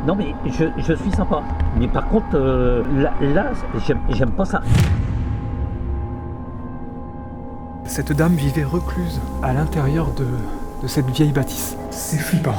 Non mais je suis sympa. Mais par contre, là j'aime pas ça. Cette dame vivait recluse à l'intérieur de cette vieille bâtisse. C'est flippant.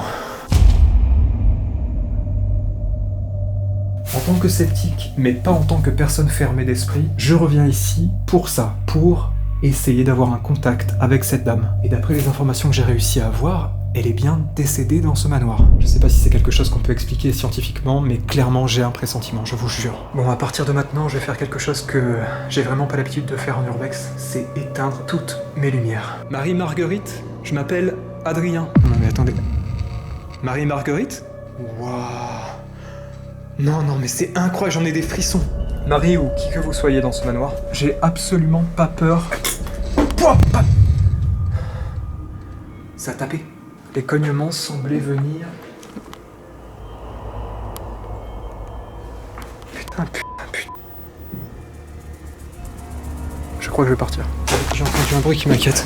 En tant que sceptique, mais pas en tant que personne fermée d'esprit, je reviens ici pour ça, pour essayer d'avoir un contact avec cette dame. Et d'après les informations que j'ai réussi à avoir, elle est bien décédée dans ce manoir. Je sais pas si c'est quelque chose qu'on peut expliquer scientifiquement, mais clairement j'ai un pressentiment, je vous jure. Bon, à partir de maintenant, je vais faire quelque chose que j'ai vraiment pas l'habitude de faire en urbex, c'est éteindre toutes mes lumières. Marie-Marguerite, je m'appelle Adrien. Non mais attendez. Marie-Marguerite ? Waouh. Non, mais c'est incroyable, j'en ai des frissons. Marie ou qui que vous soyez dans ce manoir, j'ai absolument pas peur. Ça a tapé. Les cognements semblaient venir... Putain. Je crois que je vais partir. J'ai entendu un bruit qui m'inquiète.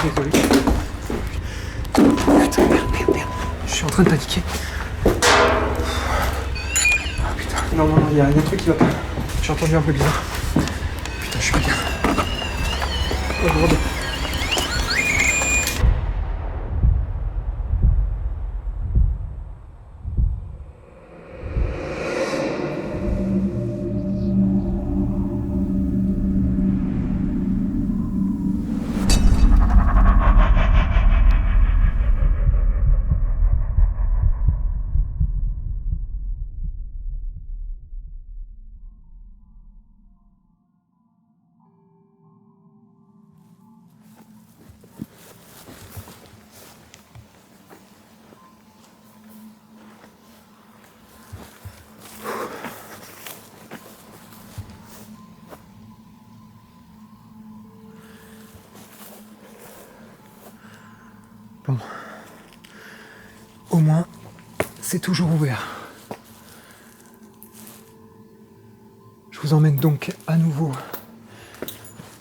Désolé. Putain, merde. Je suis en train de paniquer. Ah putain, non, il y a un truc qui va pas. J'ai entendu un peu bizarre. Putain, je suis pas bien. Oh, bordel. Bon. Au moins, c'est toujours ouvert. Je vous emmène donc à nouveau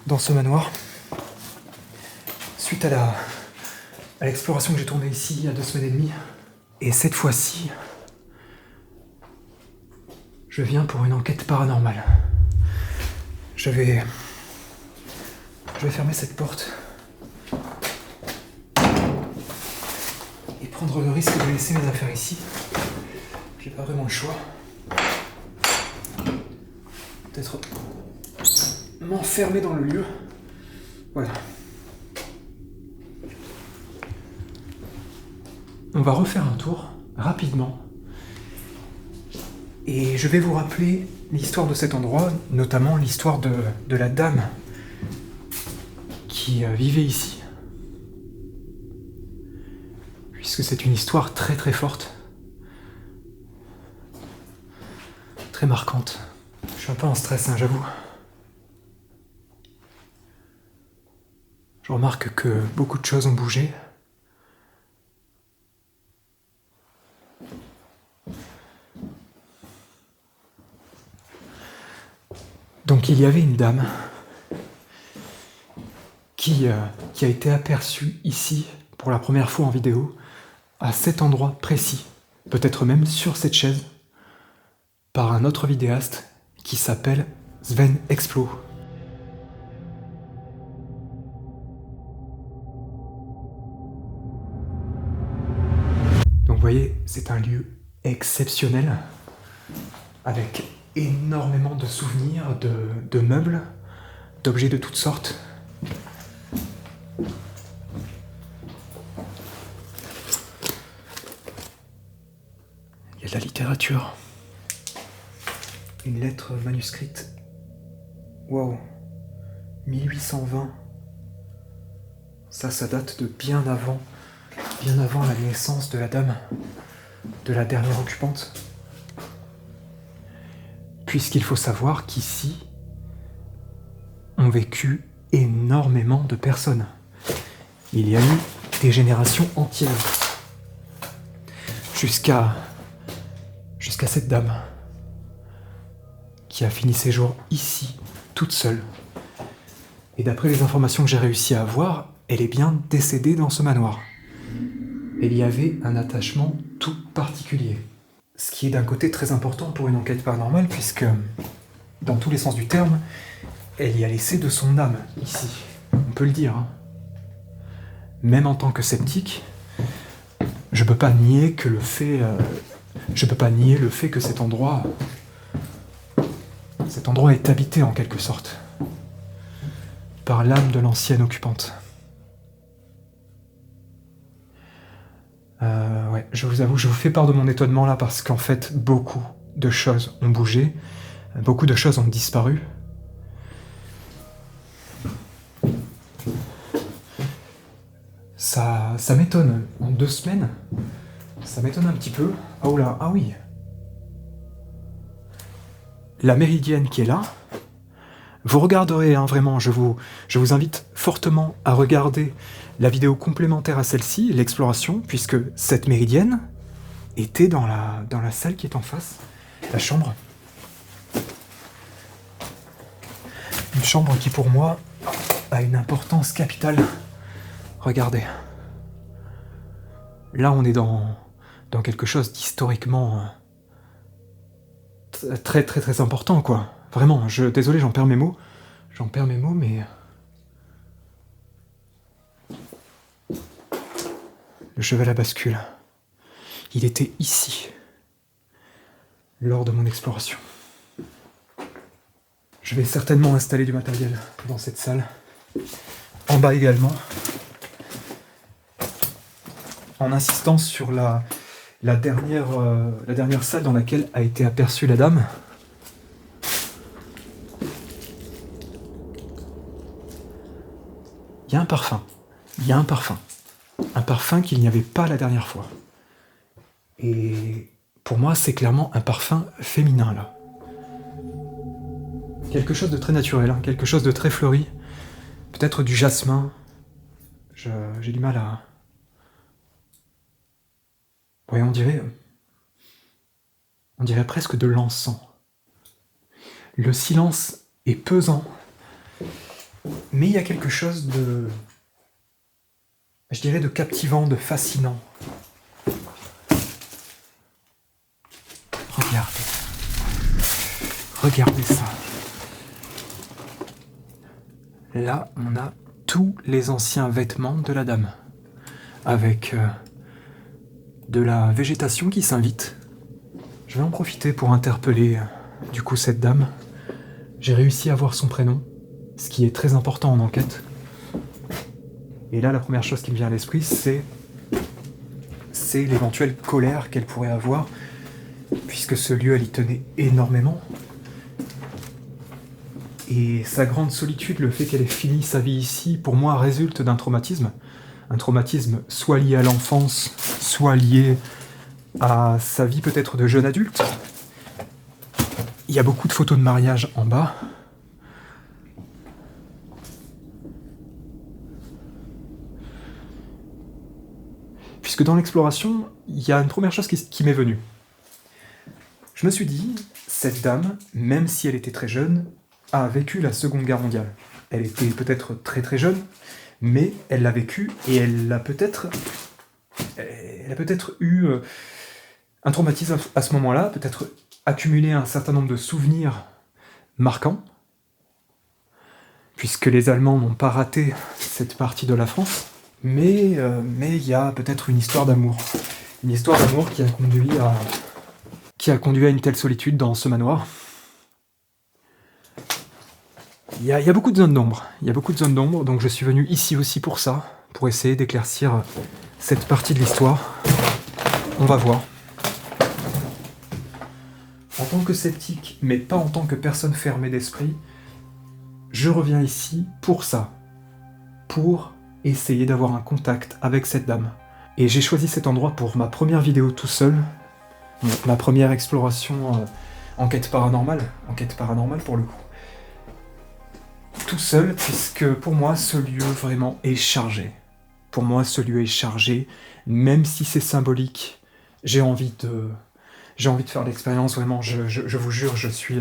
dans ce manoir. Suite à l'exploration que j'ai tournée ici il y a 2 semaines et demie. Et cette fois-ci, je viens pour une enquête paranormale. Je vais fermer cette porte. Prendre le risque de laisser mes affaires ici. J'ai pas vraiment le choix. Peut-être m'enfermer dans le lieu. Voilà. On va refaire un tour, rapidement. Et je vais vous rappeler l'histoire de cet endroit, notamment l'histoire de la dame qui vivait ici. Puisque c'est une histoire très très forte. Très marquante. Je suis un peu en stress, j'avoue. Je remarque que beaucoup de choses ont bougé. Donc il y avait une dame qui a été aperçue ici pour la première fois en vidéo, à cet endroit précis, peut-être même sur cette chaise, par un autre vidéaste qui s'appelle Sven Explo. Donc vous voyez, c'est un lieu exceptionnel, avec énormément de souvenirs, de meubles, d'objets de toutes sortes. Il y a de la littérature. Une lettre manuscrite. Waouh. 1820. Ça date de bien avant la naissance de la dame, de la dernière occupante. Puisqu'il faut savoir qu'ici ont vécu énormément de personnes. Il y a eu des générations entières. Jusqu'à cette dame qui a fini ses jours ici, toute seule. Et d'après les informations que j'ai réussi à avoir, elle est bien décédée dans ce manoir. Elle y avait un attachement tout particulier. Ce qui est d'un côté très important pour une enquête paranormale, puisque, dans tous les sens du terme, elle y a laissé de son âme, ici. On peut le dire. Hein. Même en tant que sceptique, je peux pas nier que le fait... je peux pas nier le fait que cet endroit est habité en quelque sorte par l'âme de l'ancienne occupante. Ouais, je vous avoue, je vous fais part de mon étonnement là parce qu'en fait, beaucoup de choses ont bougé, beaucoup de choses ont disparu. Ça m'étonne. En 2 semaines, ça m'étonne un petit peu. Oh là, ah oui. La méridienne qui est là, vous regarderez, hein, vraiment, je vous invite fortement à regarder la vidéo complémentaire à celle-ci, l'exploration, puisque cette méridienne était dans la salle qui est en face, la chambre. Une chambre qui, pour moi, a une importance capitale. Regardez. Là, on est dans quelque chose d'historiquement très très très important, quoi. Vraiment, désolé, j'en perds mes mots. Mais... Le cheval à bascule. Il était ici, lors de mon exploration. Je vais certainement installer du matériel dans cette salle. En bas également. En insistant sur la dernière salle dans laquelle a été aperçue la dame. Il y a un parfum. Un parfum qu'il n'y avait pas la dernière fois. Et pour moi, c'est clairement un parfum féminin, là. Quelque chose de très naturel, hein, quelque chose de très fleuri. Peut-être du jasmin. J'ai du mal à... Ouais, on dirait presque de l'encens. Le silence est pesant. Mais il y a quelque chose de... je dirais de captivant, de fascinant. Regardez ça. Là, on a tous les anciens vêtements de la dame. Avec de la végétation qui s'invite. Je vais en profiter pour interpeller, du coup, cette dame. J'ai réussi à voir son prénom, ce qui est très important en enquête. Et là, la première chose qui me vient à l'esprit, c'est l'éventuelle colère qu'elle pourrait avoir, puisque ce lieu, elle y tenait énormément. Et sa grande solitude, le fait qu'elle ait fini sa vie ici, pour moi, résulte d'un traumatisme. Un traumatisme soit lié à l'enfance, soit lié à sa vie peut-être de jeune adulte. Il y a beaucoup de photos de mariage en bas. Puisque dans l'exploration, il y a une première chose qui m'est venue. Je me suis dit, cette dame, même si elle était très jeune, a vécu la Seconde Guerre mondiale. Elle était peut-être très très jeune, mais elle l'a vécu et elle a peut-être eu un traumatisme à ce moment-là, peut-être accumulé un certain nombre de souvenirs marquants, puisque les Allemands n'ont pas raté cette partie de la France, mais il y a peut-être une histoire d'amour. Une histoire d'amour qui a conduit à une telle solitude dans ce manoir. Il y a beaucoup de zones d'ombre. Donc je suis venu ici aussi pour ça, pour essayer d'éclaircir cette partie de l'histoire. On va voir. En tant que sceptique, mais pas en tant que personne fermée d'esprit, je reviens ici pour ça. Pour essayer d'avoir un contact avec cette dame. Et j'ai choisi cet endroit pour ma première vidéo tout seul. Ma première exploration enquête paranormale pour le coup. Tout seul, puisque pour moi, ce lieu vraiment est chargé. Pour moi, ce lieu est chargé, même si c'est symbolique. J'ai envie de faire l'expérience, vraiment, je vous jure, je suis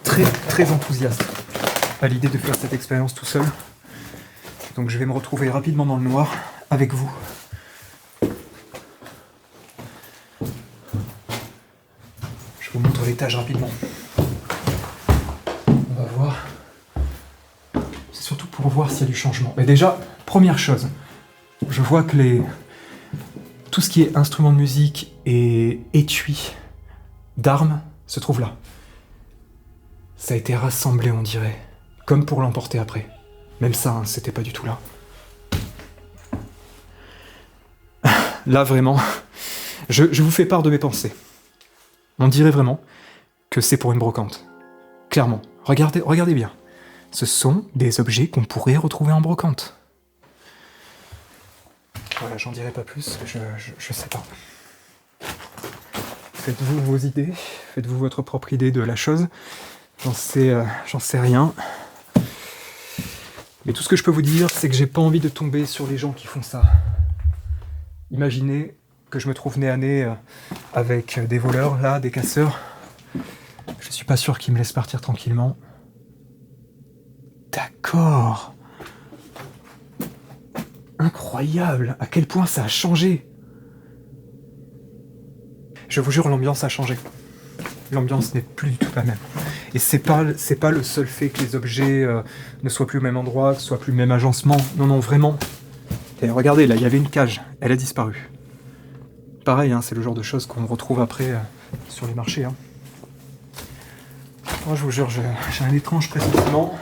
très, très enthousiaste à l'idée de faire cette expérience tout seul. Donc je vais me retrouver rapidement dans le noir avec vous. étage rapidement. On va voir. C'est surtout pour voir s'il y a du changement. Mais déjà, première chose, je vois que tout ce qui est instrument de musique et étui d'armes se trouve là. Ça a été rassemblé, on dirait, comme pour l'emporter après. Même ça, hein, c'était pas du tout là. Là, vraiment, je vous fais part de mes pensées. On dirait vraiment que c'est pour une brocante. Clairement. Regardez bien. Ce sont des objets qu'on pourrait retrouver en brocante. Voilà, j'en dirai pas plus, je sais pas. Faites-vous vos idées, faites-vous votre propre idée de la chose. J'en sais rien. Mais tout ce que je peux vous dire, c'est que j'ai pas envie de tomber sur les gens qui font ça. Imaginez que je me trouve nez à nez avec des voleurs, là, des casseurs. Je suis pas sûr qu'ils me laissent partir tranquillement. D'accord. Incroyable, à quel point ça a changé. Je vous jure, l'ambiance a changé. L'ambiance n'est plus du tout la même. Et c'est pas le seul fait que les objets ne soient plus au même endroit, que ce soit plus le même agencement. Non, non, vraiment. Et regardez, là, il y avait une cage. Elle a disparu. Pareil, hein, c'est le genre de choses qu'on retrouve après sur les marchés. Hein. Moi, je vous jure, j'ai un étrange pressentiment.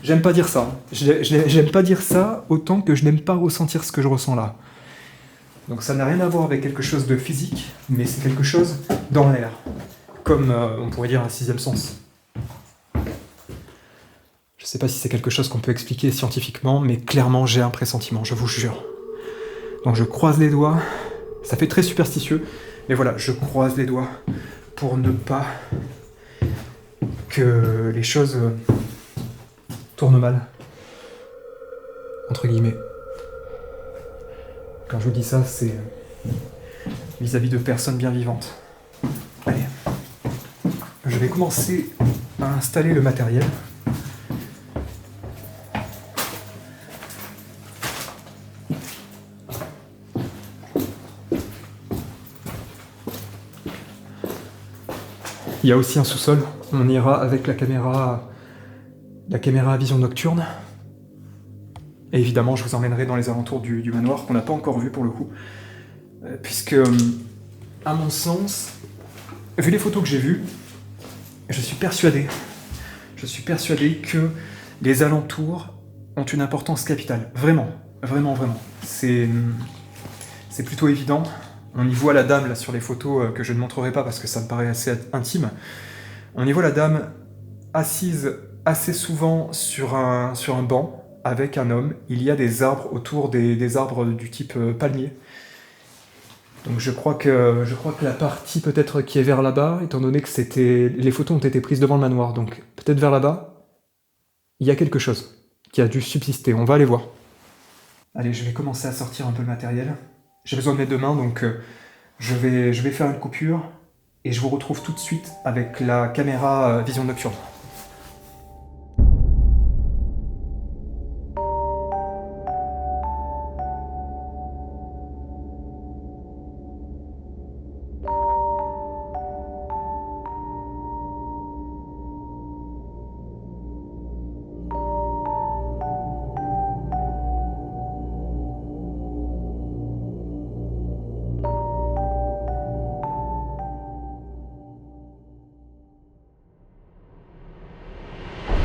J'aime pas dire ça. J'aime pas dire ça autant que je n'aime pas ressentir ce que je ressens là. Donc ça n'a rien à voir avec quelque chose de physique, mais c'est quelque chose dans l'air. Comme on pourrait dire un sixième sens. Je sais pas si c'est quelque chose qu'on peut expliquer scientifiquement, mais clairement j'ai un pressentiment, je vous jure. Donc je croise les doigts, ça fait très superstitieux, mais voilà, je croise les doigts pour ne pas que les choses tournent mal. Entre guillemets. Quand je vous dis ça, c'est vis-à-vis de personnes bien vivantes. Allez, je vais commencer à installer le matériel. Il y a aussi un sous-sol, on ira avec la caméra à vision nocturne. Et évidemment, je vous emmènerai dans les alentours du manoir, qu'on n'a pas encore vu pour le coup. Puisque, à mon sens, vu les photos que j'ai vues, je suis persuadé que les alentours ont une importance capitale. Vraiment, vraiment, vraiment. C'est plutôt évident. On y voit la dame là sur les photos que je ne montrerai pas parce que ça me paraît assez intime. On y voit la dame assise assez souvent sur un banc avec un homme. Il y a des arbres autour des arbres du type palmier. Donc je crois que la partie peut-être qui est vers là-bas, étant donné que les photos ont été prises devant le manoir, donc peut-être vers là-bas, il y a quelque chose qui a dû subsister. On va aller voir. Allez, je vais commencer à sortir un peu le matériel. J'ai besoin de mes deux mains, donc je vais faire une coupure et je vous retrouve tout de suite avec la caméra vision nocturne.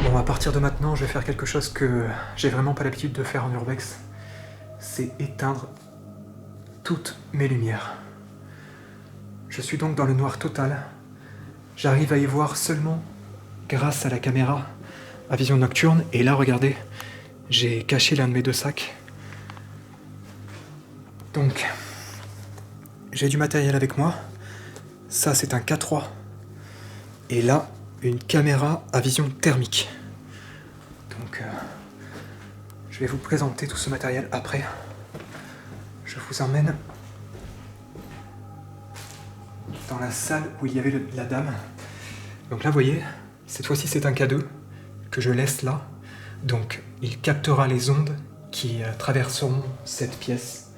Bon, à partir de maintenant, je vais faire quelque chose que j'ai vraiment pas l'habitude de faire en urbex. C'est éteindre toutes mes lumières. Je suis donc dans le noir total. J'arrive à y voir seulement grâce à la caméra à vision nocturne. Et là, regardez, j'ai caché l'un de mes deux sacs. Donc, j'ai du matériel avec moi. Ça, c'est un K3. Et là, une caméra à vision thermique. Donc, je vais vous présenter tout ce matériel après. Je vous emmène dans la salle où il y avait la dame. Donc là, vous voyez, cette fois-ci, c'est un K2 que je laisse là. Donc, il captera les ondes qui traverseront cette pièce.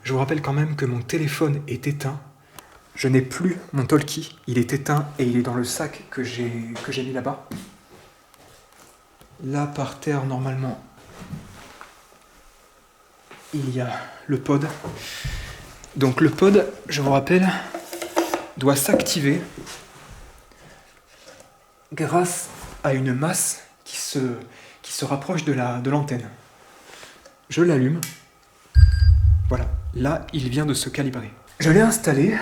Je vous rappelle quand même que mon téléphone est éteint Je n'ai plus mon talkie, il est éteint et il est dans le sac que j'ai mis là-bas. Là, par terre, normalement, il y a le pod. Donc le pod, je vous rappelle, doit s'activer grâce à une masse qui se rapproche de l'antenne. Je l'allume. Voilà, là, il vient de se calibrer. Je l'ai installé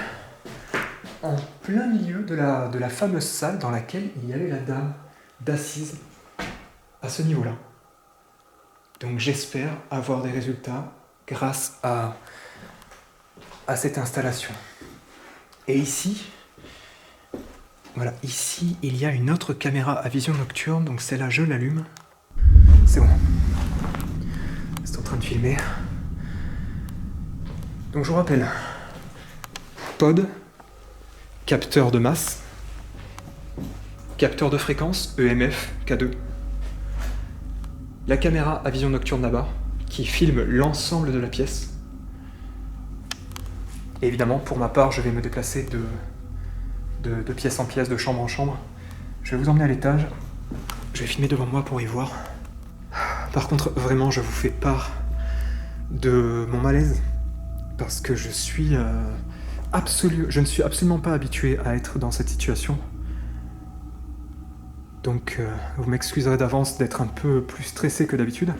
en plein milieu de la fameuse salle dans laquelle il y avait la dame d'assise à ce niveau-là. Donc j'espère avoir des résultats grâce à cette installation. Et ici, voilà, ici il y a une autre caméra à vision nocturne, donc celle-là je l'allume. C'est bon. C'est en train de filmer. Donc je vous rappelle, pod, capteur de masse, capteur de fréquence, EMF, K2. La caméra à vision nocturne là-bas, qui filme l'ensemble de la pièce. Et évidemment, pour ma part, je vais me déplacer de pièce en pièce, de chambre en chambre. Je vais vous emmener à l'étage. Je vais filmer devant moi pour y voir. Par contre, vraiment, je vous fais part de mon malaise. Parce que je ne suis absolument pas habitué à être dans cette situation. Donc, vous m'excuserez d'avance d'être un peu plus stressé que d'habitude.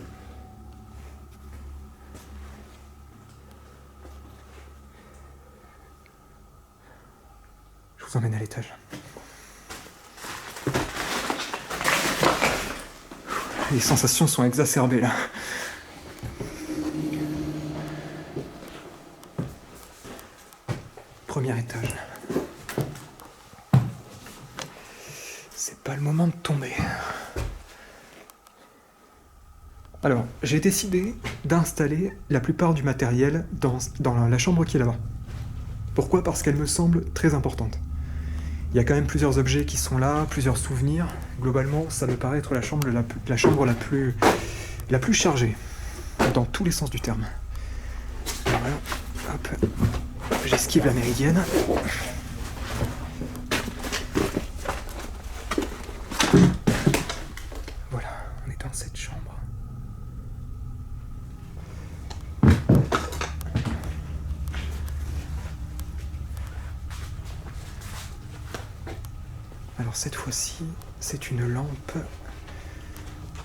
Je vous emmène à l'étage. Les sensations sont exacerbées là. Premier étage. C'est pas le moment de tomber. Alors, j'ai décidé d'installer la plupart du matériel dans la chambre qui est là-bas. Pourquoi ? Parce qu'elle me semble très importante. Il y a quand même plusieurs objets qui sont là, plusieurs souvenirs. Globalement, ça me paraît être la chambre la plus chargée, dans tous les sens du terme. Alors voilà, hop, j'esquive la méridienne. Voilà, on est dans cette chambre. Alors cette fois-ci, c'est une lampe.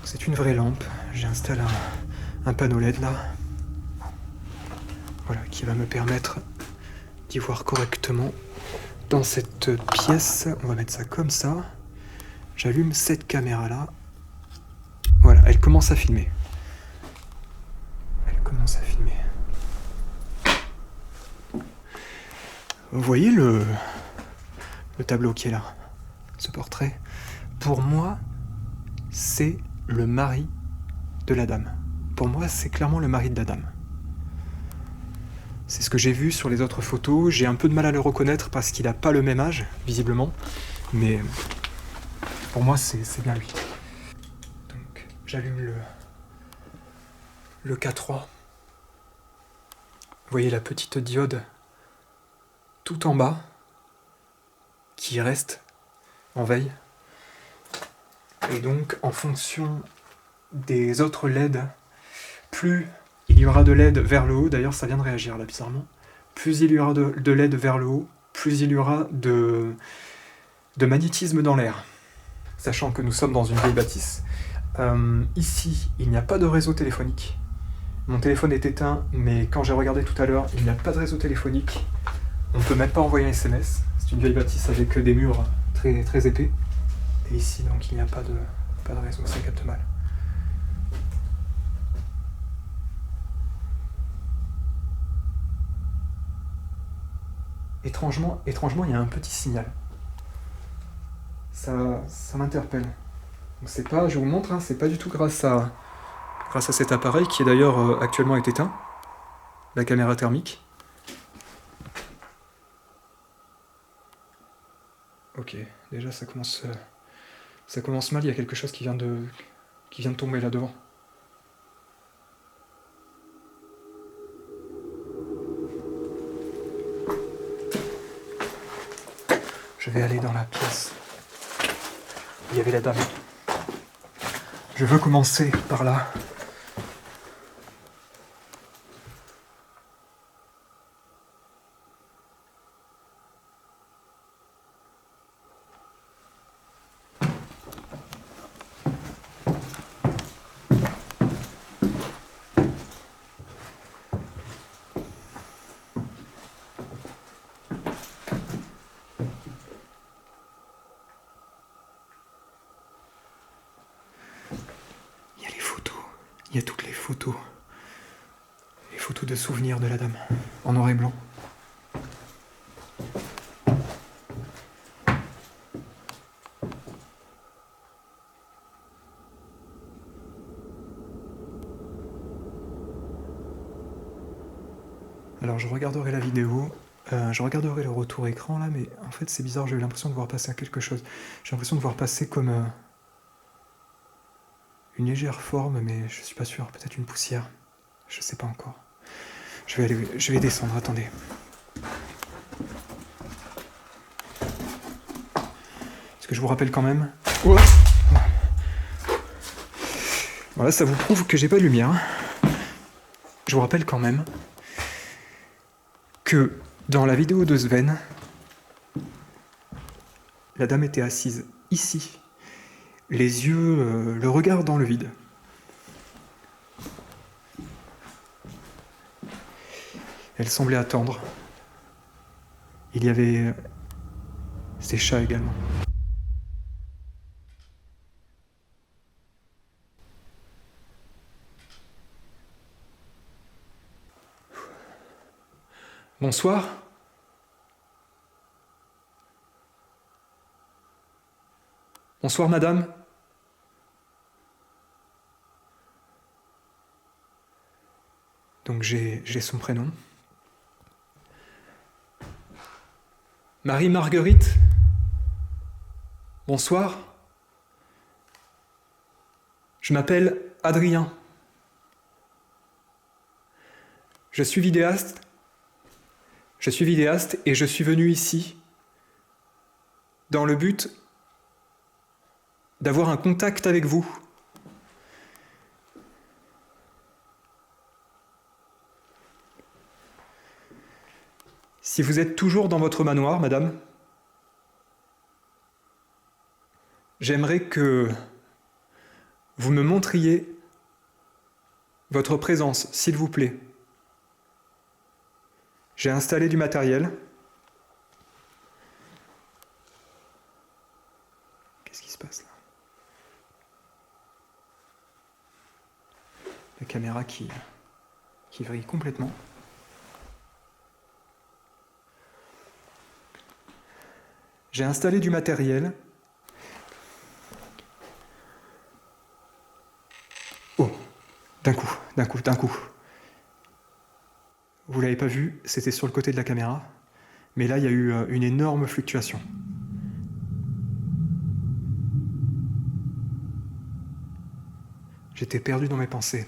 C'est une vraie lampe. J'ai installé un panneau LED là. Voilà, qui va me permettre d'y voir correctement. Dans cette pièce, on va mettre ça comme ça. J'allume cette caméra là. Voilà, elle commence à filmer. Elle commence à filmer. Vous voyez le tableau qui est là, ce portrait. Pour moi, c'est le mari de la dame. Pour moi, c'est clairement le mari de la dame. C'est ce que j'ai vu sur les autres photos. J'ai un peu de mal à le reconnaître parce qu'il n'a pas le même âge, visiblement. Mais pour moi, c'est bien lui. Donc, j'allume le K3. Vous voyez la petite diode tout en bas qui reste en veille. Et donc, en fonction des autres LED, plus il y aura de LED vers le haut, d'ailleurs ça vient de réagir là bizarrement, plus il y aura de LED vers le haut, plus il y aura de magnétisme dans l'air, sachant que nous sommes dans une vieille bâtisse. Ici, il n'y a pas de réseau téléphonique. Mon téléphone est éteint, mais quand j'ai regardé tout à l'heure, il n'y a pas de réseau téléphonique. On ne peut même pas envoyer un SMS. C'est une vieille bâtisse avec des murs très, très épais. Et ici, donc, il n'y a pas de réseau, ça capte mal. Étrangement, il y a un petit signal. Ça m'interpelle. Donc c'est pas, je vous montre, hein, c'est pas du tout grâce à cet appareil qui est d'ailleurs actuellement est éteint, la caméra thermique. Ok, déjà ça commence mal, il y a quelque chose qui vient de tomber là devant. Je vais aller dans la pièce où il y avait la dame. Je veux commencer par là. Il y a les photos. Il y a toutes les photos. Les photos de souvenirs de la dame. En noir et blanc. Alors je regarderai la vidéo, je regarderai le retour écran là, mais en fait c'est bizarre, j'ai eu l'impression de voir passer quelque chose. J'ai l'impression de voir passer comme une légère forme, mais je suis pas sûr, peut-être une poussière. Je sais pas encore. Je vais descendre, attendez. Est-ce que je vous rappelle quand même... Oh, voilà, ça vous prouve que j'ai pas de lumière. Je vous rappelle quand même que dans la vidéo de Sven, la dame était assise ici, les yeux, le regard dans le vide. Elle semblait attendre. Il y avait ses chats également. Bonsoir. Bonsoir, madame. Donc j'ai son prénom. Marie-Marguerite. Bonsoir. Je m'appelle Adrien. Je suis vidéaste. Je suis vidéaste et je suis venu ici dans le but d'avoir un contact avec vous. Si vous êtes toujours dans votre manoir, madame, j'aimerais que vous me montriez votre présence, s'il vous plaît. J'ai installé du matériel. Qu'est-ce qui se passe là? La caméra qui vrille complètement. J'ai installé du matériel. Oh, d'un coup. Vous l'avez pas vu, c'était sur le côté de la caméra, mais là il y a eu une énorme fluctuation. J'étais perdu dans mes pensées.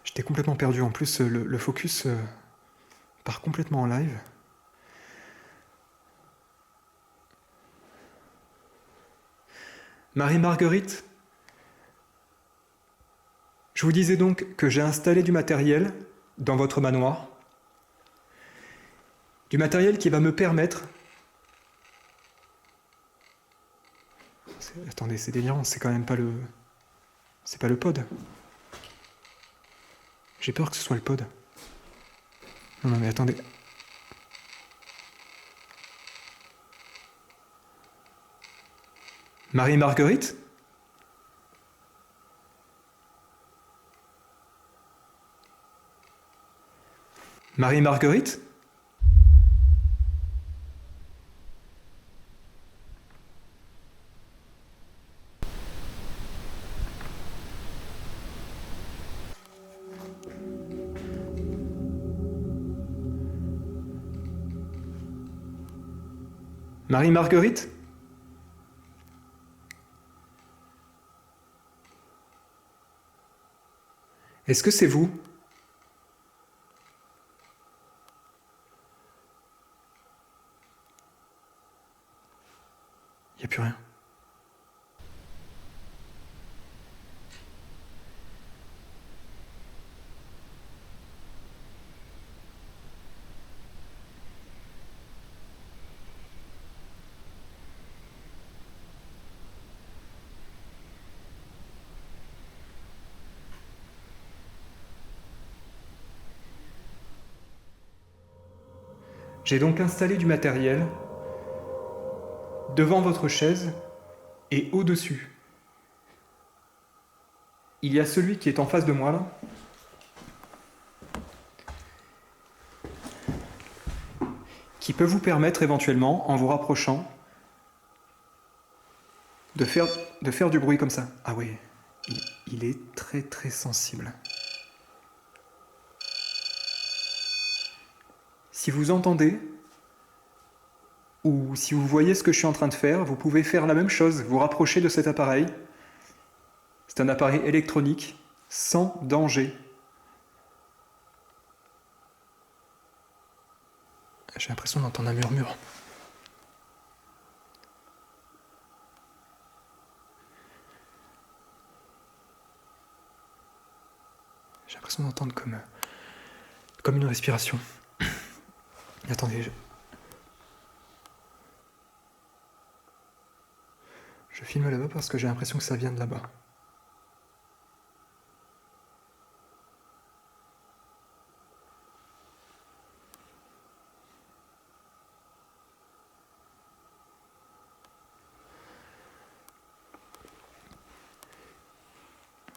J'étais complètement perdu. En plus, le focus part complètement en live. Marie-Marguerite, je vous disais donc que j'ai installé du matériel dans votre manoir. Du matériel qui va me permettre... Attendez, c'est délirant, c'est quand même pas le... C'est pas le pod. J'ai peur que ce soit le pod. Non, mais attendez. Marie-Marguerite ? Marie-Marguerite ? Marie-Marguerite ? Est-ce que c'est vous ? J'ai donc installé du matériel devant votre chaise et au-dessus. Il y a celui qui est en face de moi là, qui peut vous permettre éventuellement, en vous rapprochant, de faire du bruit comme ça. Ah oui, il est très très sensible. Si vous entendez, ou si vous voyez ce que je suis en train de faire, vous pouvez faire la même chose, vous rapprocher de cet appareil. C'est un appareil électronique, sans danger. J'ai l'impression d'entendre un murmure. J'ai l'impression d'entendre comme une respiration. Attendez, je filme là-bas parce que j'ai l'impression que ça vient de là-bas.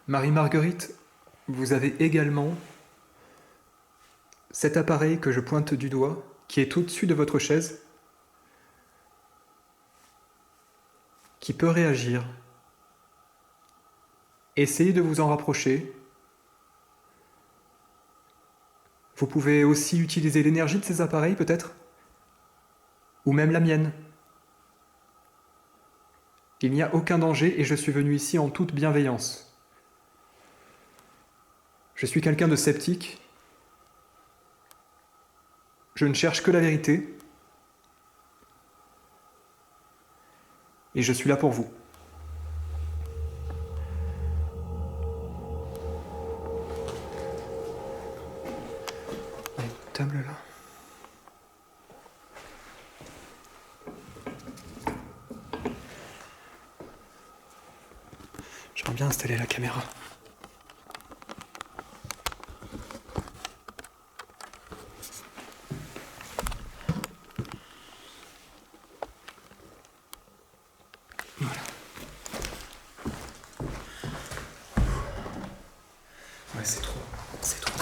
Marie-Marguerite, vous avez également cet appareil que je pointe du doigt, qui est au-dessus de votre chaise, qui peut réagir. Essayez de vous en rapprocher. Vous pouvez aussi utiliser l'énergie de ces appareils, peut-être, ou même la mienne. Il n'y a aucun danger et je suis venu ici en toute bienveillance. Je suis quelqu'un de sceptique. Je ne cherche que la vérité. Et je suis là pour vous. Il y a une table là. J'aimerais bien installer la caméra. Voilà. Ouais, c'est trop. C'est trop.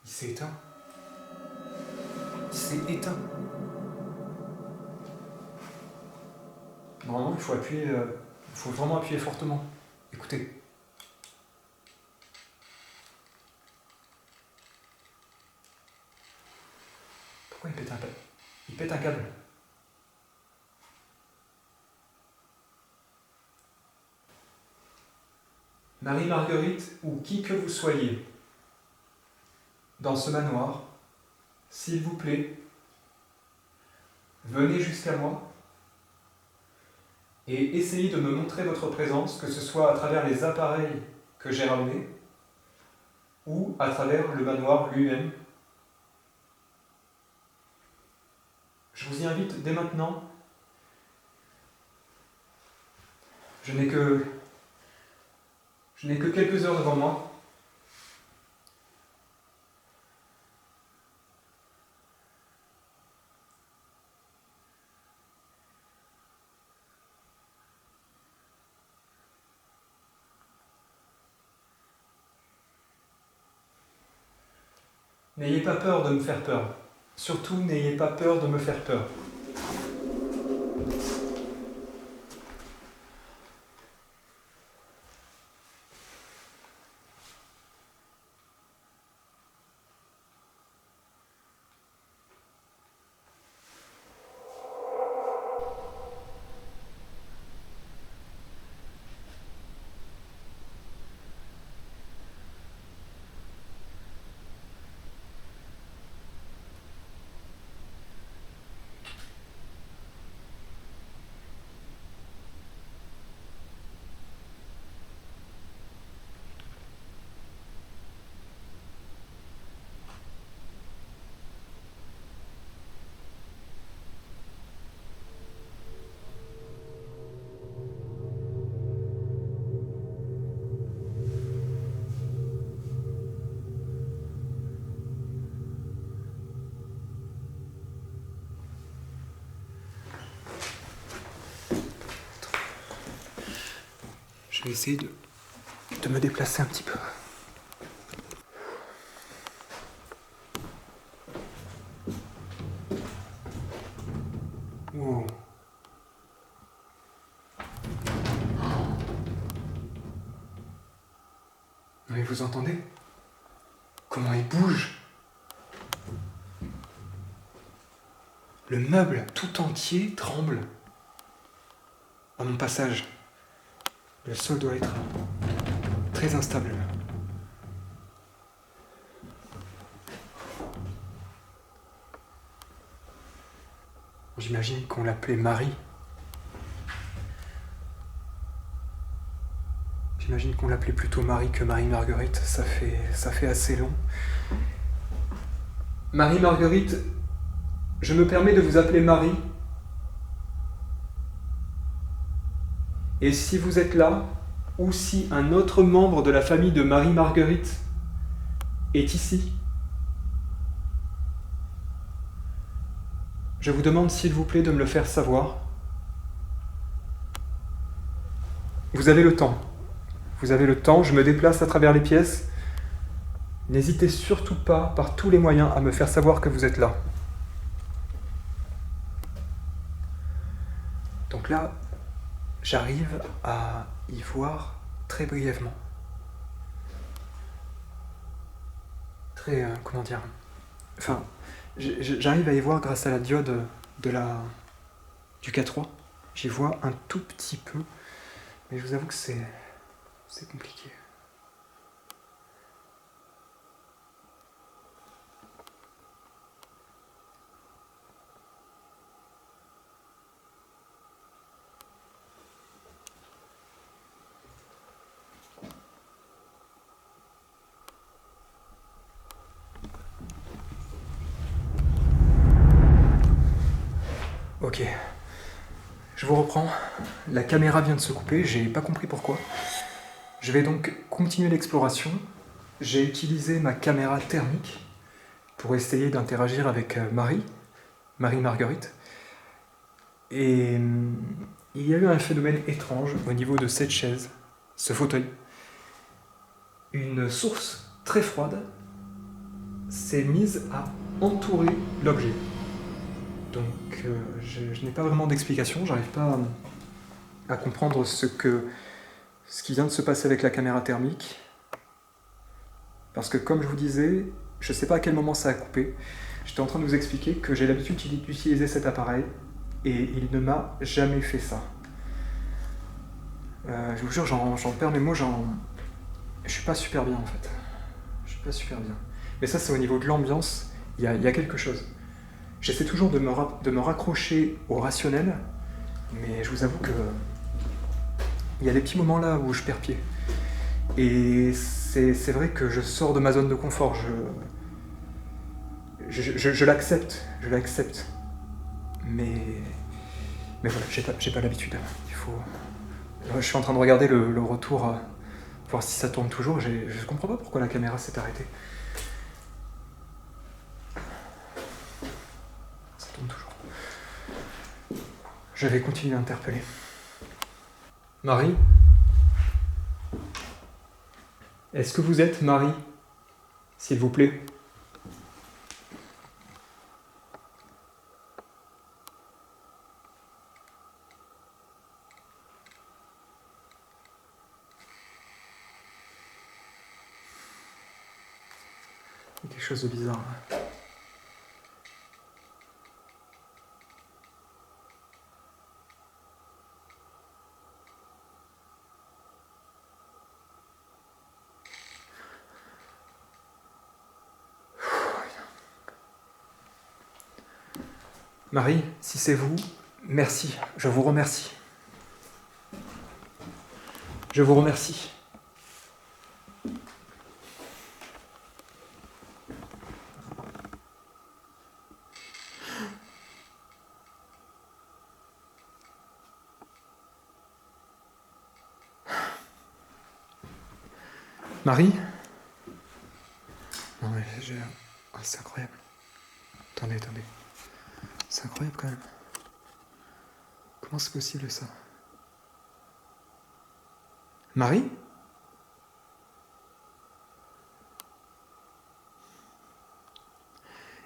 Il s'est éteint. Il s'est éteint. Normalement, il faut appuyer. Il faut vraiment appuyer fortement. Écoutez. Pourquoi il pète un câble? Il pète un câble. Marie-Marguerite, ou qui que vous soyez, dans ce manoir, s'il vous plaît, venez jusqu'à moi et essayez de me montrer votre présence, que ce soit à travers les appareils que j'ai ramenés ou à travers le manoir lui-même. Je vous y invite dès maintenant. Je n'ai que quelques heures devant moi. N'ayez pas peur de me faire peur. Surtout, n'ayez pas peur de me faire peur. vais essayer de me déplacer un petit peu. Wow. Mais vous entendez? Comment il bouge? Le meuble tout entier tremble. À mon passage, le sol doit être très instable. J'imagine qu'on l'appelait Marie. J'imagine qu'on l'appelait plutôt Marie que Marie-Marguerite. Ça fait assez long. Marie-Marguerite, je me permets de vous appeler Marie. Et si vous êtes là, ou si un autre membre de la famille de Marie-Marguerite est ici, je vous demande s'il vous plaît de me le faire savoir. Vous avez le temps. Vous avez le temps, je me déplace à travers les pièces. N'hésitez surtout pas, par tous les moyens, à me faire savoir que vous êtes là. Donc là, j'arrive à y voir très brièvement. Comment dire? Enfin, j'arrive à y voir grâce à la diode du K3. J'y vois un tout petit peu, mais je vous avoue que c'est compliqué. Ok, je vous reprends. La caméra vient de se couper, j'ai pas compris pourquoi. Je vais donc continuer l'exploration. J'ai utilisé ma caméra thermique pour essayer d'interagir avec Marie-Marguerite. Et il y a eu un phénomène étrange au niveau de cette chaise, ce fauteuil. Une source très froide s'est mise à entourer l'objet. Donc je n'ai pas vraiment d'explication, j'arrive pas à comprendre ce qui vient de se passer avec la caméra thermique. Parce que comme je vous disais, je ne sais pas à quel moment ça a coupé. J'étais en train de vous expliquer que j'ai l'habitude d'utiliser cet appareil et il ne m'a jamais fait ça. Je vous jure, j'en perds mes mots, je suis pas super bien en fait. Je suis pas super bien. Mais ça c'est au niveau de l'ambiance, il y a quelque chose. J'essaie toujours de me raccrocher au rationnel, mais je vous avoue que il y a des petits moments là où je perds pied. Et c'est vrai que je sors de ma zone de confort, je l'accepte, Mais voilà, j'ai pas l'habitude. Je suis en train de regarder le retour, voir si ça tourne toujours. Je comprends pas pourquoi la caméra s'est arrêtée. Ça tourne toujours. Je vais continuer à interpeller. Marie? Est-ce que vous êtes Marie? S'il vous plaît. Il y a quelque chose de bizarre là. Marie, si c'est vous, merci, je vous remercie. Je vous remercie. Marie? Non mais c'est incroyable. Attendez. C'est incroyable quand même. Comment c'est possible ça? Marie?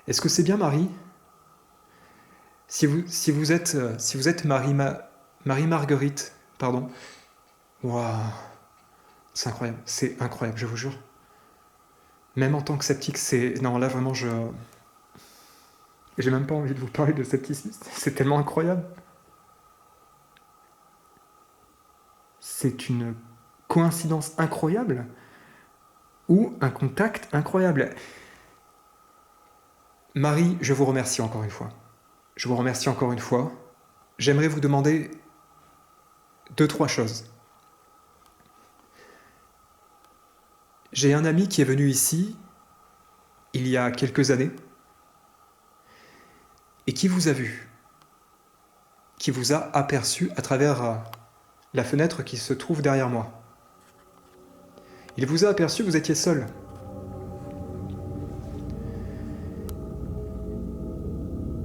Est-ce que c'est bien Marie? Si vous êtes Marie Marguerite, pardon. Waouh, c'est incroyable, je vous jure. Même en tant que sceptique, non, là vraiment, j'ai même pas envie de vous parler de scepticisme, c'est tellement incroyable. C'est une coïncidence incroyable ou un contact incroyable. Marie, je vous remercie encore une fois. Je vous remercie encore une fois. J'aimerais vous demander 2-3 choses. J'ai un ami qui est venu ici il y a quelques années et qui vous a vu, qui vous a aperçu à travers la fenêtre qui se trouve derrière moi. Il vous a aperçu, vous étiez seul.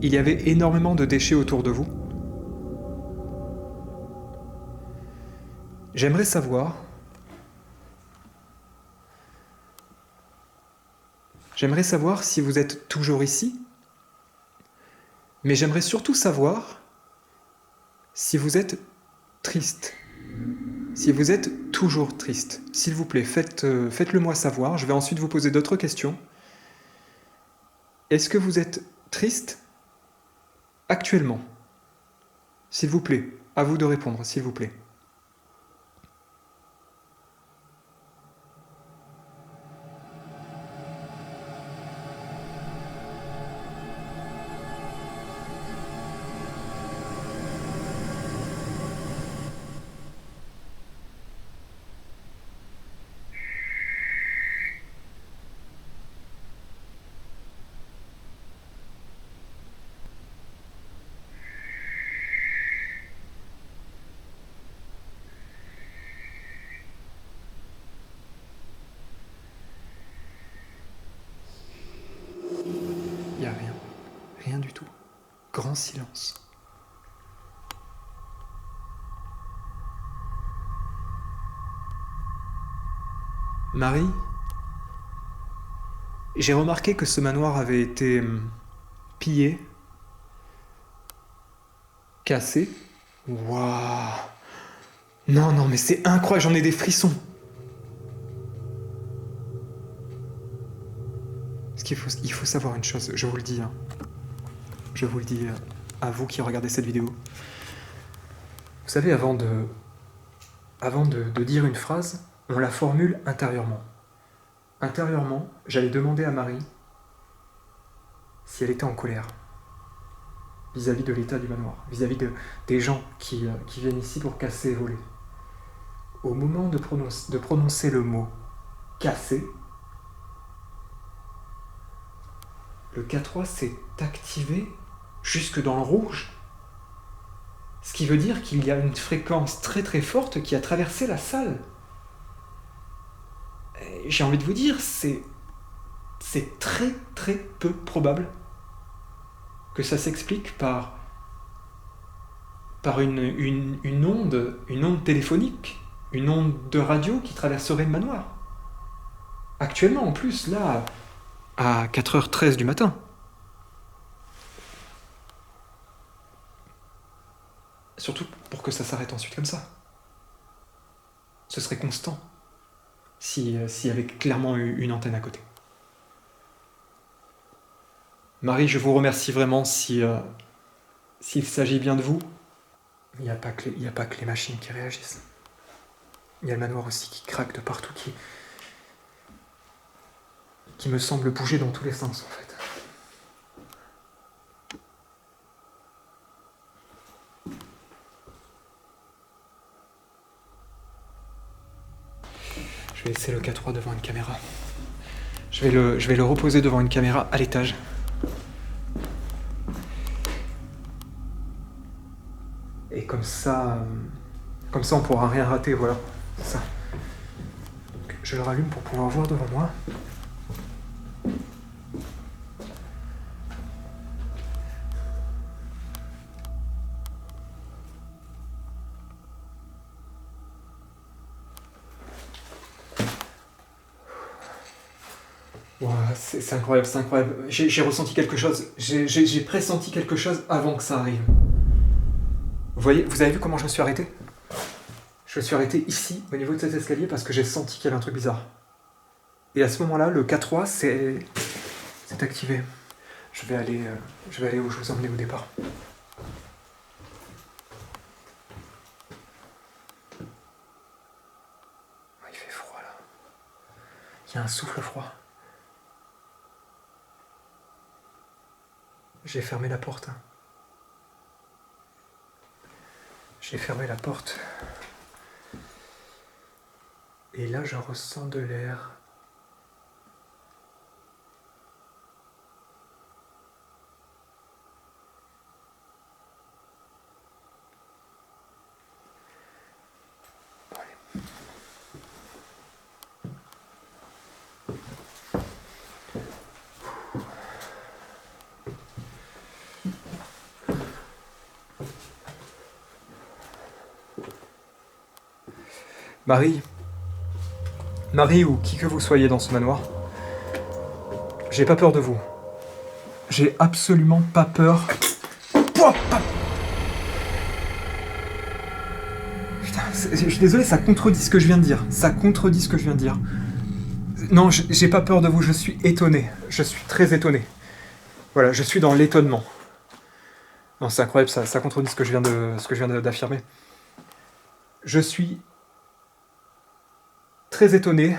Il y avait énormément de déchets autour de vous. J'aimerais savoir si vous êtes toujours ici, mais j'aimerais surtout savoir si vous êtes triste. Si vous êtes toujours triste, s'il vous plaît, faites-le moi savoir. Je vais ensuite vous poser d'autres questions. Est-ce que vous êtes triste actuellement? S'il vous plaît, à vous de répondre, s'il vous plaît. Il n'y a rien. Rien du tout. Grand silence. Marie, j'ai remarqué que ce manoir avait été pillé, cassé. Waouh! Non, non, mais c'est incroyable, j'en ai des frissons. Il faut savoir une chose, je vous le dis. Je vous le dis à vous qui regardez cette vidéo. Vous savez, avant de dire une phrase, on la formule intérieurement. Intérieurement, j'allais demander à Marie si elle était en colère vis-à-vis de l'état du manoir, vis-à-vis des gens qui viennent ici pour casser et voler. Au moment de prononcer le mot « casser », le K3 s'est activé jusque dans le rouge. Ce qui veut dire qu'il y a une fréquence très très forte qui a traversé la salle. Et j'ai envie de vous dire, c'est très très peu probable que ça s'explique par une onde téléphonique, une onde de radio qui traverserait le manoir. Actuellement, en plus, là, à 4h13 du matin. Surtout pour que ça s'arrête ensuite comme ça. Ce serait constant s'il y avait clairement eu une antenne à côté. Marie, je vous remercie vraiment s'il s'agit bien de vous. Il n'y a pas que les machines qui réagissent. Il y a le manoir aussi qui craque de partout, qui me semble bouger dans tous les sens en fait. Je vais laisser le K3 devant une caméra. Je vais le reposer devant une caméra à l'étage. Et comme ça on pourra rien rater, voilà. C'est ça. Donc, je le rallume pour pouvoir voir devant moi. Ouah, c'est incroyable, c'est incroyable. J'ai ressenti quelque chose, j'ai pressenti quelque chose avant que ça arrive. Vous voyez, vous avez vu comment je me suis arrêté? Je me suis arrêté ici, au niveau de cet escalier, parce que j'ai senti qu'il y avait un truc bizarre. Et à ce moment-là, le K3 s'est activé. Je vais aller où je vous emmenais au départ. Oh, il fait froid là. Il y a un souffle froid. J'ai fermé la porte. J'ai fermé la porte. Et là, je ressens de l'air. Marie ou qui que vous soyez dans ce manoir, j'ai pas peur de vous. J'ai absolument pas peur. Pouah, ah. Putain, je suis désolé, ça contredit ce que je viens de dire. Ça contredit ce que je viens de dire. Non, j'ai pas peur de vous, je suis étonné. Je suis très étonné. Voilà, je suis dans l'étonnement. Non, c'est incroyable, ça contredit ce que je viens d'affirmer. Je suis très étonné.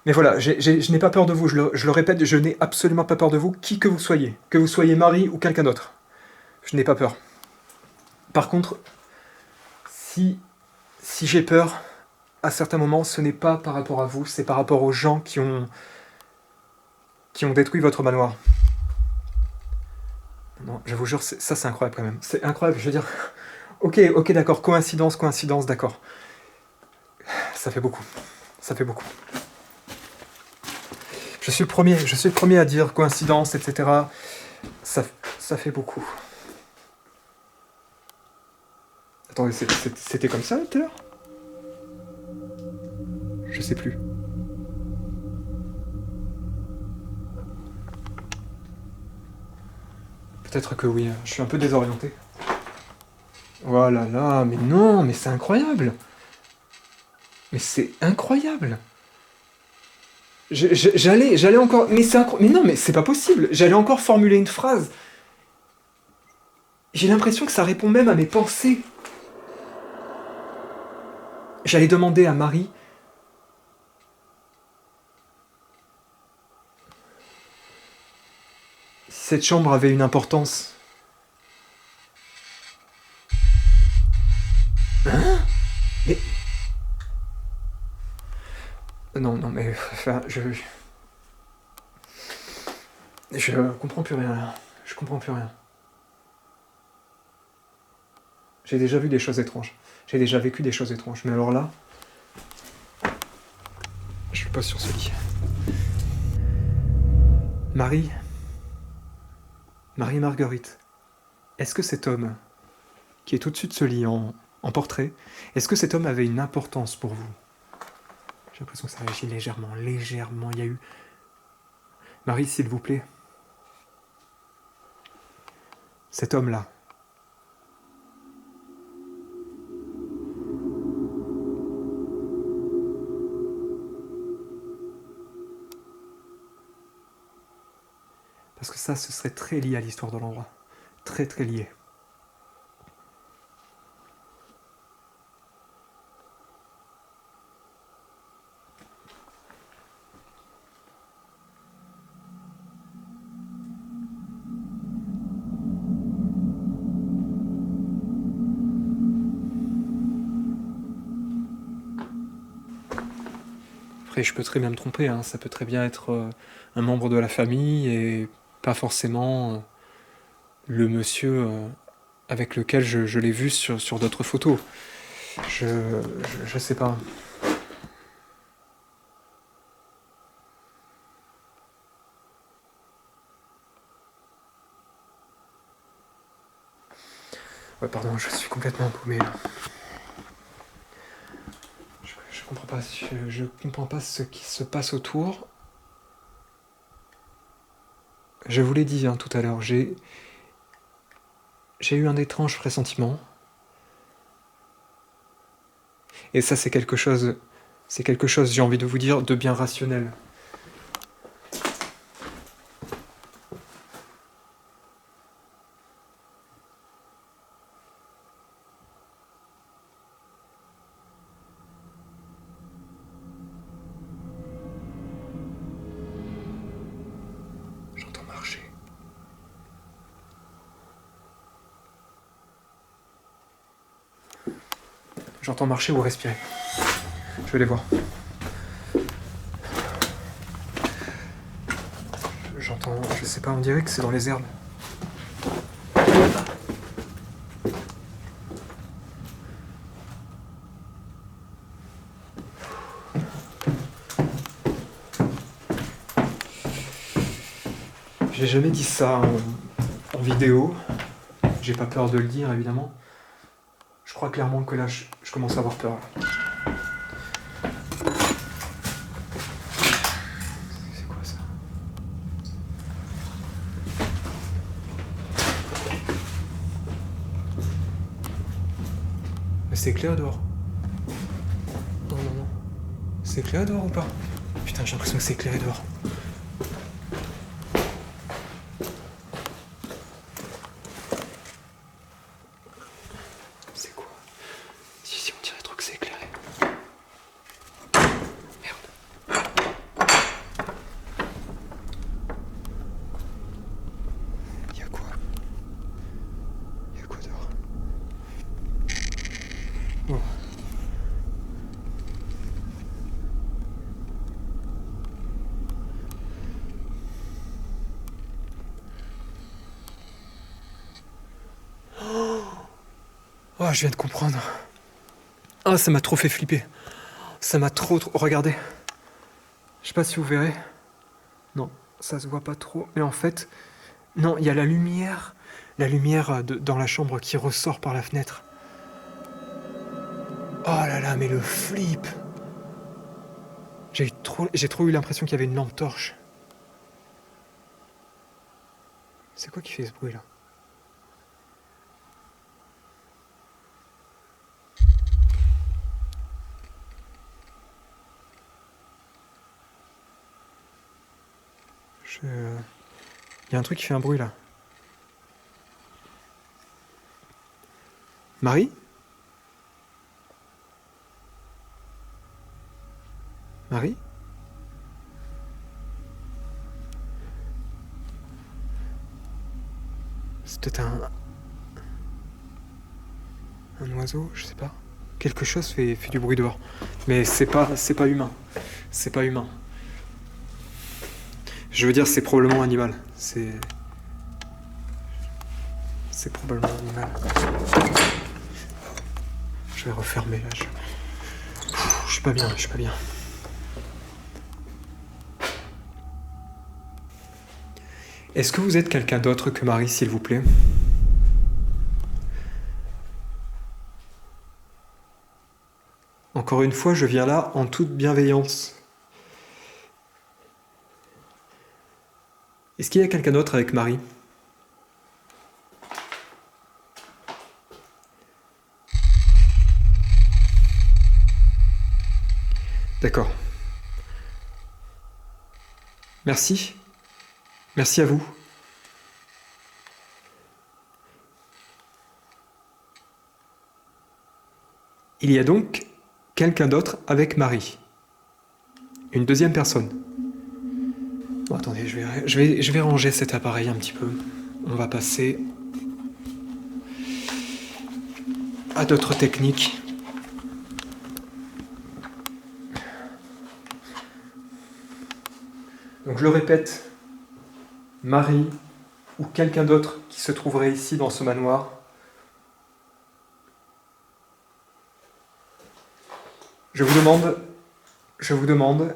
Mais voilà, je n'ai pas peur de vous, je le répète, je n'ai absolument pas peur de vous, qui que vous soyez Marie ou quelqu'un d'autre. Je n'ai pas peur. Par contre, si j'ai peur, à certains moments, ce n'est pas par rapport à vous, c'est par rapport aux gens qui ont détruit votre manoir. Non, je vous jure, ça c'est incroyable quand même. C'est incroyable, je veux dire... Ok, d'accord, coïncidence, d'accord. Ça fait beaucoup. Ça fait beaucoup. Je suis le premier à dire coïncidence, etc. Ça fait beaucoup. Attendez, c'était comme ça tout à l'heure? Je sais plus. Peut-être que oui, je suis un peu désorienté. Oh là là, mais non, mais c'est incroyable! Mais c'est incroyable! J'allais encore... Mais non, mais c'est pas possible! J'allais encore formuler une phrase. J'ai l'impression que ça répond même à mes pensées. J'allais demander à Marie... si cette chambre avait une importance. Hein? Mais... Non, mais... Enfin, je comprends plus rien, là. Je comprends plus rien. J'ai déjà vu des choses étranges. J'ai déjà vécu des choses étranges. Mais alors là... Je le pose sur ce lit. Marie-Marguerite, est-ce que cet homme, qui est au-dessus de ce lit en portrait, est-ce que cet homme avait une importance pour vous? J'ai l'impression que ça réagit légèrement. Il y a eu... Marie, s'il vous plaît. Cet homme-là. Parce que ça, ce serait très lié à l'histoire de l'endroit. Très, très lié. Après, je peux très bien me tromper, hein. Ça peut très bien être un membre de la famille et pas forcément le monsieur avec lequel je l'ai vu sur d'autres photos. Je sais pas. Ouais, pardon, je suis complètement paumé là. Je comprends pas. Je comprends pas ce qui se passe autour. Je vous l'ai dit tout à l'heure, j'ai eu un étrange pressentiment. Et ça, c'est quelque chose, j'ai envie de vous dire, de bien rationnel. J'entends marcher. J'entends marcher ou respirer. Je vais les voir. J'entends, je sais pas, on dirait que c'est dans les herbes. J'ai jamais dit ça en vidéo. J'ai pas peur de le dire, évidemment. Je crois clairement que là, je commence à avoir peur. C'est quoi ça? Mais c'est clair dehors. Non, non, non. C'est clair dehors ou pas? Putain, j'ai l'impression que c'est éclairé dehors. C'est quoi? Si, on dirait trop que c'est éclairé. Merde. Y'a quoi? Y'a quoi dehors? Oh. Oh, je viens de comprendre. Ah, ça m'a trop fait flipper. Ça m'a trop... Regardez. Je sais pas si vous verrez. Non, ça se voit pas trop. Mais en fait, non, il y a la lumière. La lumière dans la chambre qui ressort par la fenêtre. Oh là là, mais le flip. J'ai trop eu l'impression qu'il y avait une lampe torche. C'est quoi qui fait ce bruit là? Il y a un truc qui fait un bruit là. Marie? Marie? C'est peut-être un oiseau, je sais pas. Quelque chose fait du bruit dehors. Mais c'est pas humain. C'est pas humain. Je veux dire, c'est probablement animal. C'est probablement animal. Je vais refermer là. Je suis pas bien, je suis pas bien. Est-ce que vous êtes quelqu'un d'autre que Marie, s'il vous plaît? Encore une fois, je viens là en toute bienveillance. Est-ce qu'il y a quelqu'un d'autre avec Marie? D'accord. Merci. Merci à vous. Il y a donc quelqu'un d'autre avec Marie. Une deuxième personne. Bon, attendez, je vais ranger cet appareil un petit peu. On va passer à d'autres techniques. Donc je le répète, Marie ou quelqu'un d'autre qui se trouverait ici dans ce manoir, je vous demande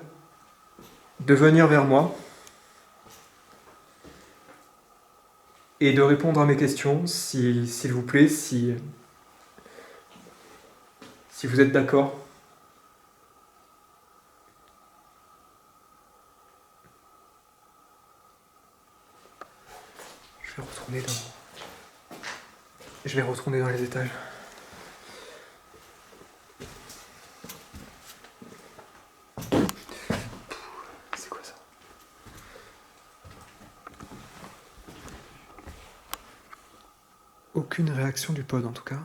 de venir vers moi et de répondre à mes questions, s'il vous plaît, si vous êtes d'accord. retourner dans les étages. C'est quoi ça? Aucune réaction du pod en tout cas.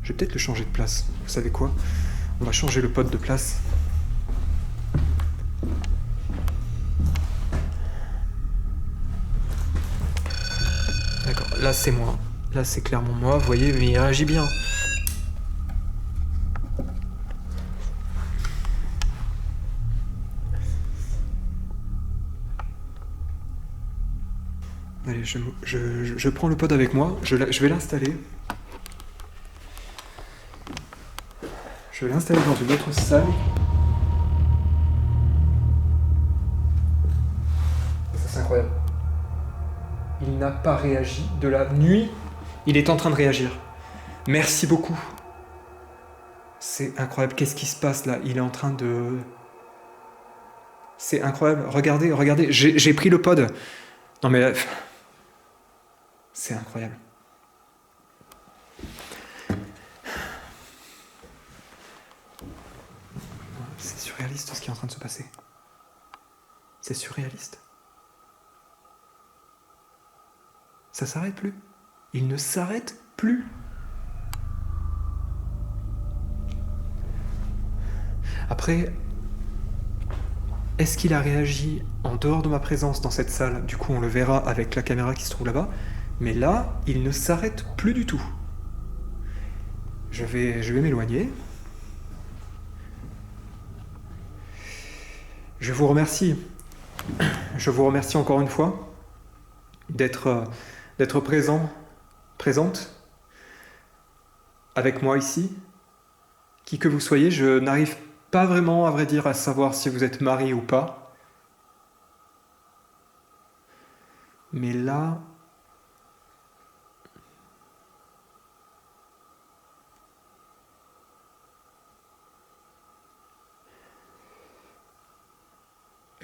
Je vais peut-être le changer de place. Vous savez quoi? On va changer le pod de place. D'accord, là c'est moi. Là c'est clairement moi, vous voyez, mais il réagit bien. Allez, je prends le pod avec moi, je vais l'installer. Je vais l'installer dans une autre salle. Ça c'est incroyable. Il n'a pas réagi de la nuit. Il est en train de réagir. Merci beaucoup. C'est incroyable. Qu'est-ce qui se passe là? Il est en train de... C'est incroyable. Regardez, regardez. J'ai pris le pod. Non mais... C'est incroyable. C'est surréaliste ce qui est en train de se passer. C'est surréaliste. Ça s'arrête plus. Il ne s'arrête plus. Après, est-ce qu'il a réagi en dehors de ma présence dans cette salle? Du coup, on le verra avec la caméra qui se trouve là-bas. Mais là, il ne s'arrête plus du tout. Je vais m'éloigner. Je vous remercie. Je vous remercie encore une fois d'être présente avec moi ici. Qui que vous soyez, je n'arrive pas vraiment, à vrai dire, à savoir si vous êtes marié ou pas. Mais là...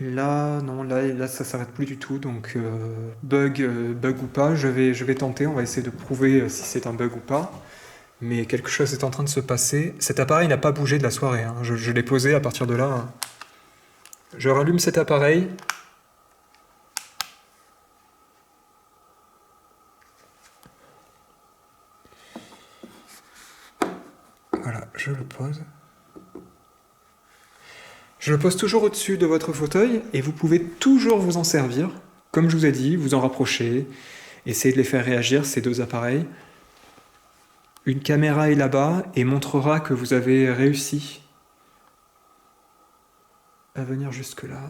Là, non, là ça s'arrête plus du tout, donc bug ou pas, je vais tenter, on va essayer de prouver si c'est un bug ou pas. Mais quelque chose est en train de se passer. Cet appareil n'a pas bougé de la soirée, hein. Je l'ai posé à partir de là. Hein. Je rallume cet appareil. Voilà, je le pose. Je le pose toujours au-dessus de votre fauteuil et vous pouvez toujours vous en servir. Comme je vous ai dit, vous en rapprochez, essayez de les faire réagir, ces deux appareils. Une caméra est là-bas et montrera que vous avez réussi à venir jusque-là.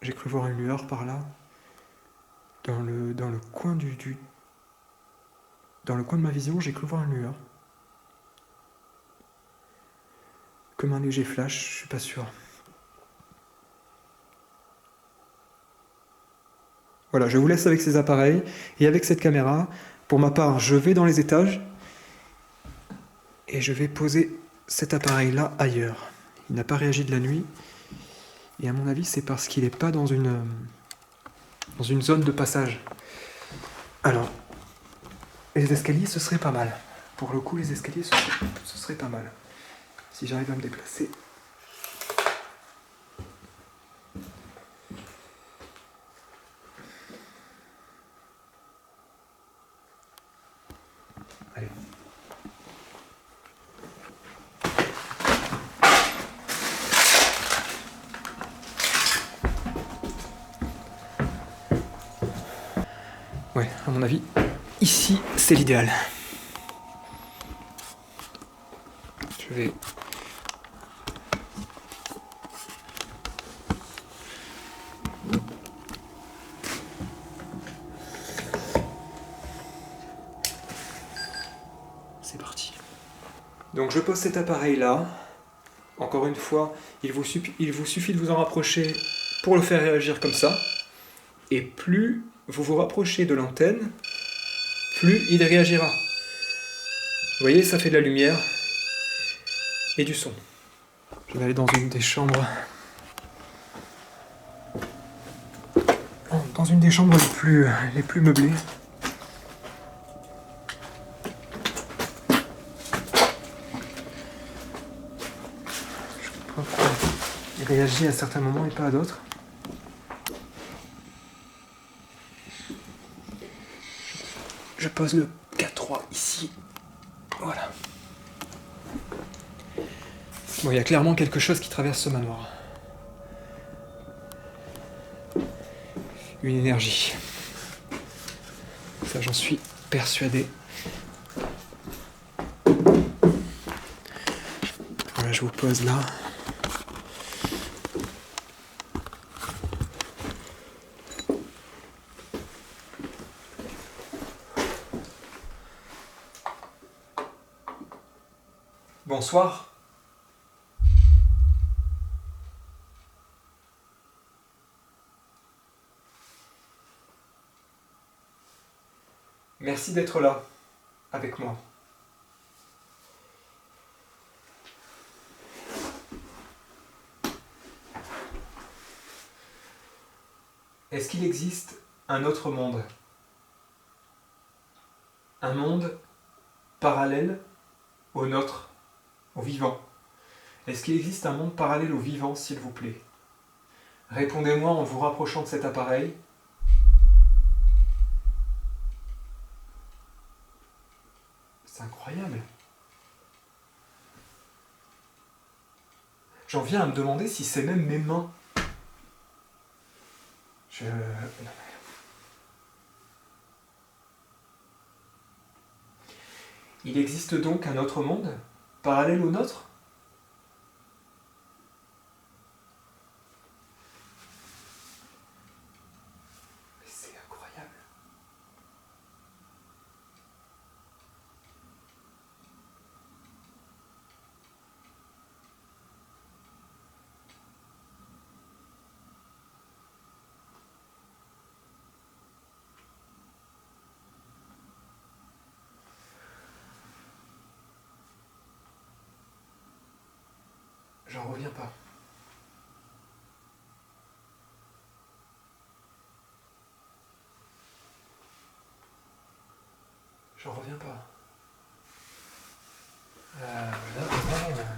J'ai cru voir une lueur par là. Dans le coin dans le coin de ma vision, j'ai cru voir une lueur. Comme un léger flash, je suis pas sûr. Voilà, je vous laisse avec ces appareils et avec cette caméra. Pour ma part, je vais dans les étages et je vais poser cet appareil-là ailleurs. Il n'a pas réagi de la nuit et à mon avis, c'est parce qu'il n'est pas dans une zone de passage. Alors, les escaliers, ce serait pas mal. Pour le coup, les escaliers, ce serait pas mal. Si j'arrive à me déplacer. Allez. Ouais, à mon avis, ici, c'est l'idéal. Je vais... C'est parti. Donc je pose cet appareil-là. Encore une fois, il vous suffit de vous en rapprocher pour le faire réagir comme ça. Et plus vous vous rapprochez de l'antenne, plus il réagira. Vous voyez, ça fait de la lumière et du son. Je vais aller dans une des chambres dans une des chambres les plus meublées. Je comprends pourquoi il réagit à certains moments et pas à d'autres. Je pose le K3 ici. Voilà. Bon, il y a clairement quelque chose qui traverse ce manoir. Une énergie. Ça, j'en suis persuadé. Voilà, je vous pose là. Bonsoir. Merci d'être là, avec moi. Est-ce qu'il existe un autre monde? Un monde parallèle au nôtre, au vivant? Est-ce qu'il existe un monde parallèle au vivant, s'il vous plaît? Répondez-moi en vous rapprochant de cet appareil. C'est incroyable. J'en viens à me demander si c'est même mes mains. Il existe donc un autre monde, parallèle au nôtre? C'est incroyable. J'en reviens pas. J'en reviens pas. Vraiment.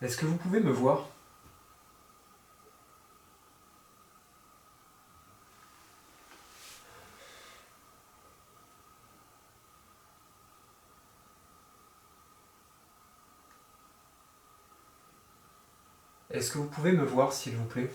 Est-ce que vous pouvez me voir? Est-ce que vous pouvez me voir, s'il vous plaît?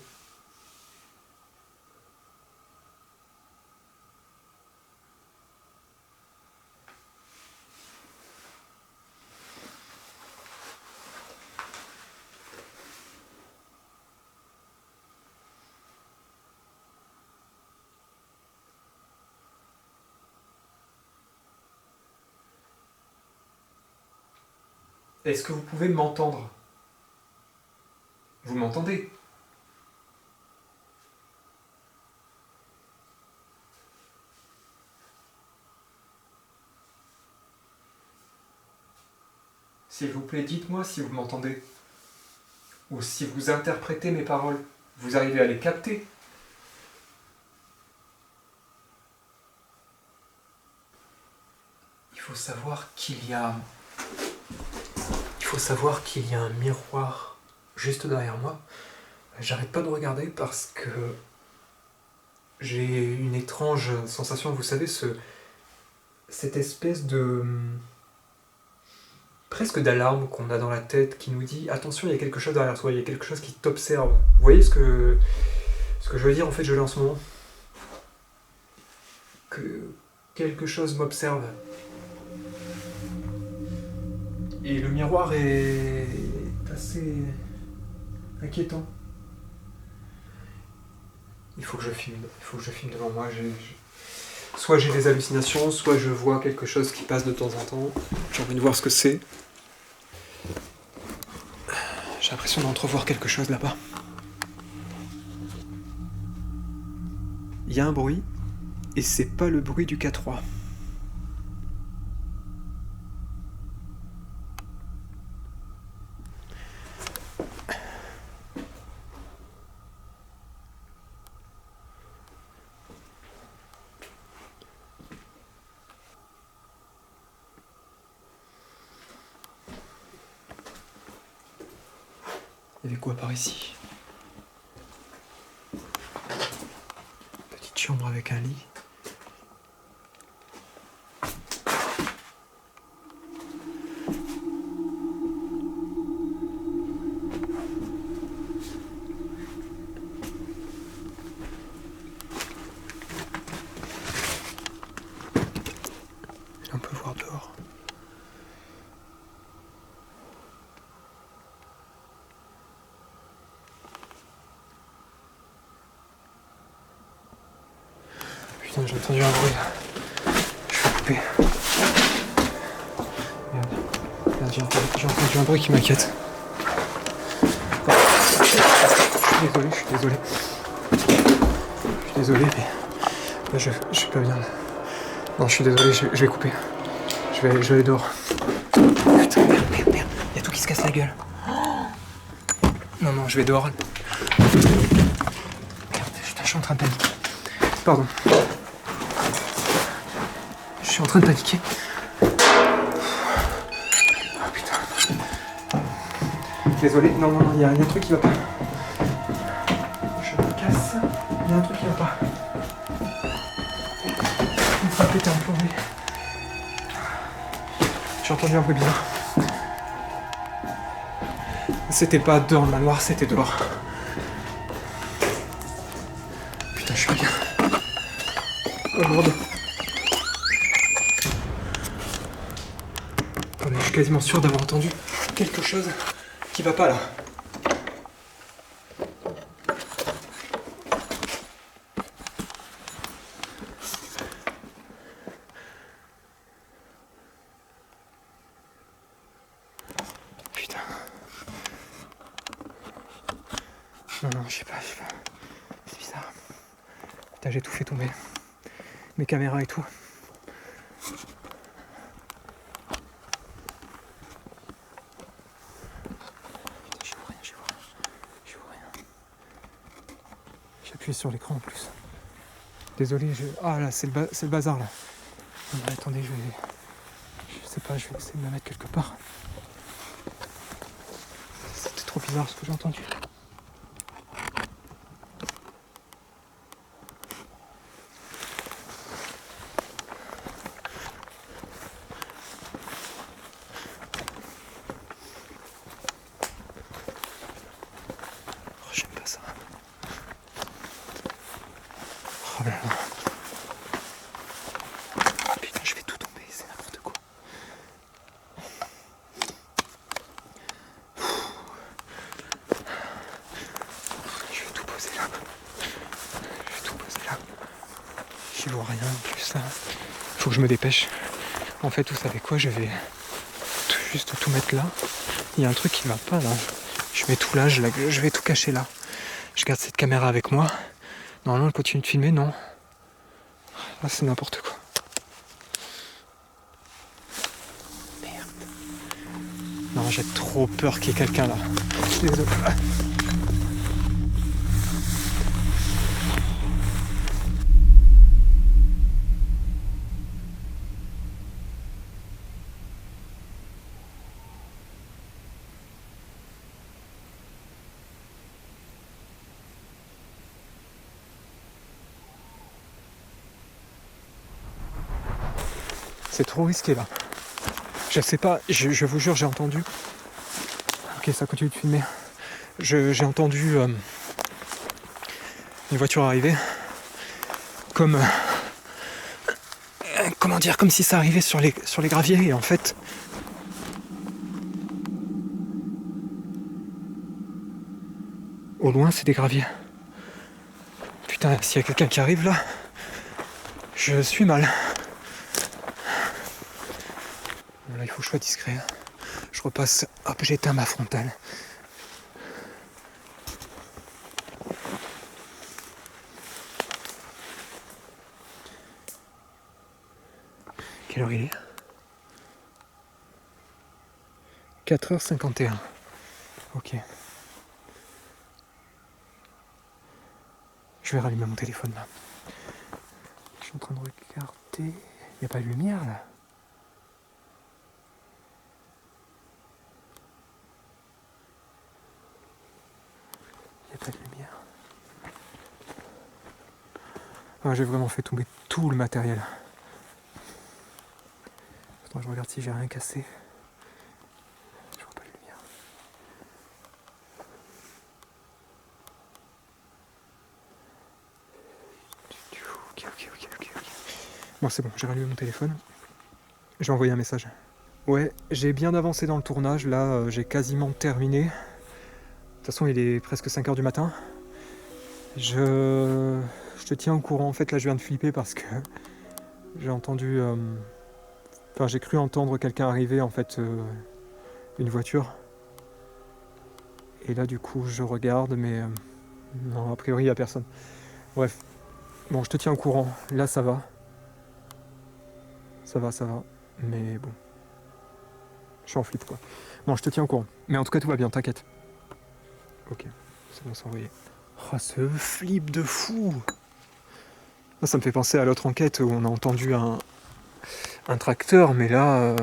Est-ce que vous pouvez m'entendre? Vous m'entendez? S'il vous plaît, dites-moi si vous m'entendez. Ou si vous interprétez mes paroles. Vous arrivez à les capter? Il faut savoir qu'il y a... Il faut savoir qu'il y a un miroir juste derrière moi. J'arrête pas de regarder parce que j'ai une étrange sensation, vous savez, cette espèce de... presque d'alarme qu'on a dans la tête qui nous dit « Attention, il y a quelque chose derrière toi, il y a quelque chose qui t'observe. » Vous voyez ce que je veux dire? En fait, je l'ai en ce moment. Que quelque chose m'observe. Et le miroir est assez inquiétant. Il faut que je filme devant moi. Soit j'ai des hallucinations, soit je vois quelque chose qui passe de temps en temps. J'ai envie de voir ce que c'est. J'ai l'impression d'entrevoir quelque chose là-bas. Il y a un bruit, et c'est pas le bruit du K3. Il y avait quoi par ici? Petite chambre avec un lit. Et on peut voir dehors. Putain, j'ai entendu un bruit là. Je vais couper. Merde. Merde, j'ai entendu un bruit qui m'inquiète. Je suis désolé. Je suis désolé, mais là, je suis pas bien. Non, je suis désolé, je vais couper. Je vais aller dehors. Putain, merde. Il y a tout qui se casse la gueule. Non, je vais dehors. Merde, putain, je suis en train de paniquer. Pardon. Je suis en train de paniquer. Oh putain. Désolé, non, il y a un truc qui va pas. Je me casse. Il y a un truc qui va pas. Une frappe était implantée. J'ai entendu un bruit bizarre. C'était pas dans le manoir, c'était dehors. Putain, je suis bien. Oh merde. Attendez, je suis quasiment sûr d'avoir entendu quelque chose qui va pas là. Putain. Non, je sais pas. C'est bizarre. Putain, j'ai tout fait tomber. Mes caméras et tout. Putain, j'y vois rien. J'ai appuyé sur l'écran en plus. Désolé, ah là, c'est le bazar là. Non, mais attendez, je sais pas, je vais essayer de me mettre quelque part. C'était trop bizarre ce que j'ai entendu. Oh, j'aime pas ça. Oh là là. Putain, je vais tout tomber, c'est n'importe quoi. Je vais tout poser là. J'y vois rien en plus là. Faut que je me dépêche. En fait, vous savez quoi, je vais juste tout mettre là. Il y a un truc qui va pas là. Je mets tout là, je vais tout cacher là. Je garde cette caméra avec moi. Normalement, elle continue de filmer, non. Là, c'est n'importe quoi. Merde. Non, j'ai trop peur qu'il y ait quelqu'un là. Je suis désolé. C'est trop risqué là. Je sais pas, je vous jure, j'ai entendu. Ok, ça continue de filmer. J'ai entendu une voiture arriver. Comme. Comment dire, comme si ça arrivait sur les graviers et en fait. Au loin, c'est des graviers. Putain, s'il y a quelqu'un qui arrive là, je suis mal. Là, il faut que je sois discret. Je repasse. Hop, j'éteins ma frontale. Quelle heure il est ? 4h51. Ok. Je vais rallumer mon téléphone là. Je suis en train de regarder. Il n'y a pas de lumière là. Enfin, j'ai vraiment fait tomber tout le matériel. Attends, je regarde si j'ai rien cassé. Je vois pas les lumières. Ok. Bon, c'est bon, j'ai rallumé mon téléphone. J'ai envoyé un message. Ouais, j'ai bien avancé dans le tournage. Là, j'ai quasiment terminé. De toute façon, il est presque 5h du matin. Je te tiens au courant. En fait, là, je viens de flipper parce que j'ai entendu... Enfin, j'ai cru entendre quelqu'un arriver, en fait, une voiture. Et là, du coup, je regarde, mais... non, a priori, il n'y a personne. Bref. Bon, je te tiens au courant. Là, ça va. Ça va. Mais bon. Je suis en flip, quoi. Bon, je te tiens au courant. Mais en tout cas, tout va bien, t'inquiète. Ok, c'est bon, c'est envoyé. Oh, ce flip de fou! Ça me fait penser à l'autre enquête où on a entendu un tracteur, mais là...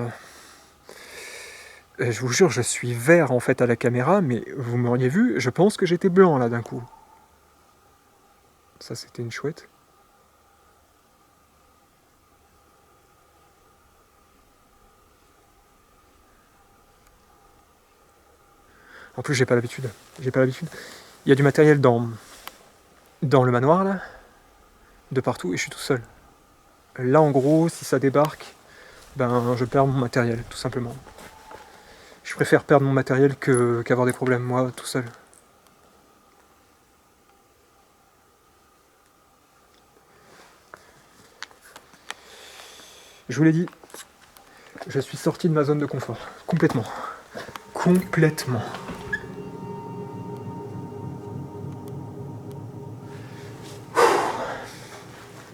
je vous jure, je suis vert en fait à la caméra, mais vous m'auriez vu, je pense que j'étais blanc là d'un coup. Ça, c'était une chouette. En plus, j'ai pas l'habitude. Il y a du matériel dans le manoir là, de partout, et je suis tout seul. Là, en gros, si ça débarque, ben, je perds mon matériel, tout simplement. Je préfère perdre mon matériel qu'avoir des problèmes, moi, tout seul. Je vous l'ai dit, je suis sorti de ma zone de confort. Complètement.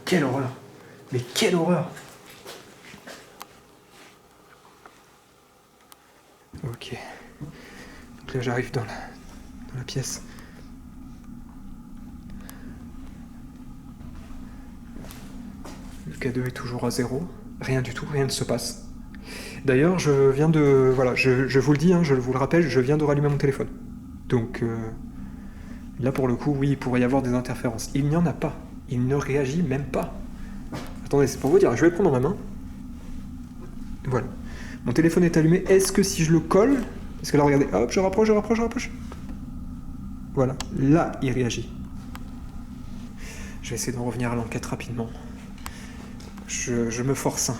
Quelle horreur! Mais quelle horreur! Ok. Donc là, j'arrive dans la pièce. Le K2 est toujours à 0. Rien du tout, rien ne se passe. D'ailleurs, je viens de... Voilà, je vous le dis, hein, je vous le rappelle, je viens de rallumer mon téléphone. Donc, là, pour le coup, oui, il pourrait y avoir des interférences. Il n'y en a pas. Il ne réagit même pas. Attendez, c'est pour vous dire, je vais le prendre dans ma main. Voilà. Mon téléphone est allumé. Est-ce que si je le colle... Parce que là, regardez, hop, je rapproche. Voilà, là, il réagit. Je vais essayer d'en revenir à l'enquête rapidement. Je me force. Hein.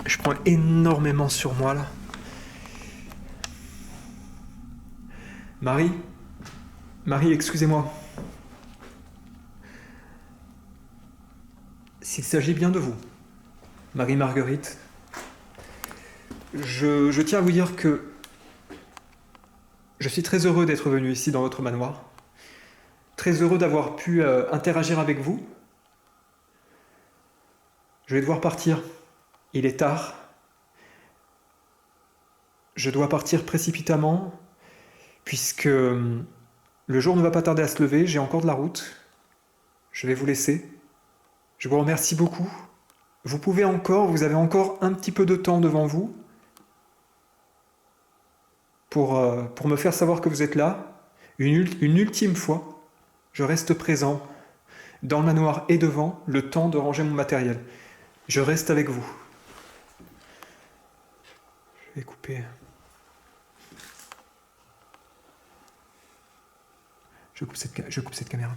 Je prends énormément sur moi, là. Marie, excusez-moi. S'il s'agit bien de vous, Marie-Marguerite, je tiens à vous dire que je suis très heureux d'être venu ici dans votre manoir. Très heureux d'avoir pu interagir avec vous. Je vais devoir partir. Il est tard. Je dois partir précipitamment, puisque le jour ne va pas tarder à se lever, j'ai encore de la route. Je vais vous laisser. Je vous remercie beaucoup. Vous avez encore un petit peu de temps devant vous pour me faire savoir que vous êtes là. Une ultime fois, je reste présent dans le manoir et devant, le temps de ranger mon matériel. Je reste avec vous. Je vais couper. Je coupe cette caméra.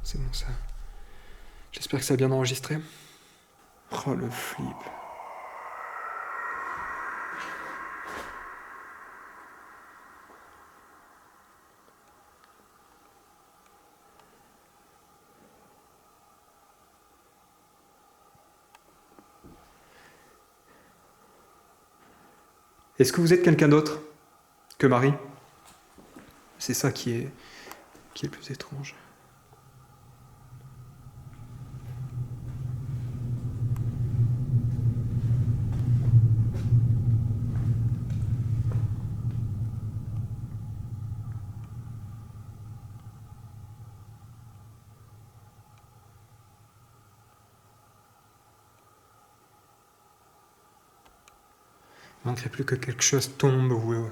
C'est bon ça. J'espère que ça a bien enregistré. Oh le flip. Est-ce que vous êtes quelqu'un d'autre que Marie? C'est ça qui est le plus étrange. Il manquerait plus que quelque chose tombe ou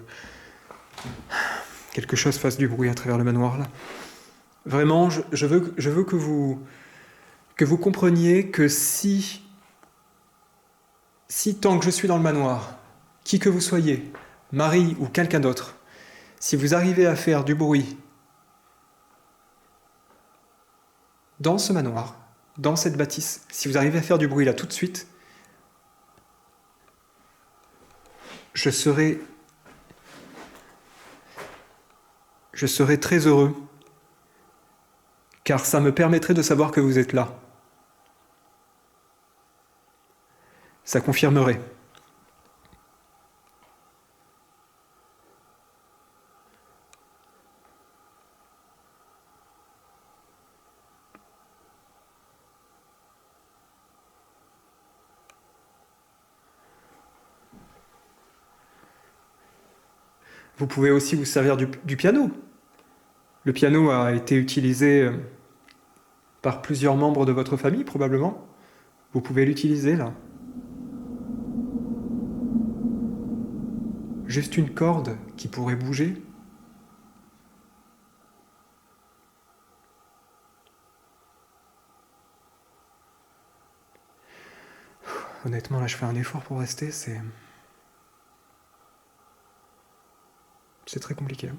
quelque chose fasse du bruit à travers le manoir là. Vraiment, je veux que vous compreniez que si tant que je suis dans le manoir, qui que vous soyez, Marie ou quelqu'un d'autre, si vous arrivez à faire du bruit dans ce manoir, dans cette bâtisse, si vous arrivez à faire du bruit là tout de suite, je serai très heureux, car ça me permettrait de savoir que vous êtes là. Ça confirmerait. Vous pouvez aussi vous servir du piano. Le piano a été utilisé par plusieurs membres de votre famille, probablement. Vous pouvez l'utiliser, là. Juste une corde qui pourrait bouger. Honnêtement, là, je fais un effort pour rester, c'est très compliqué.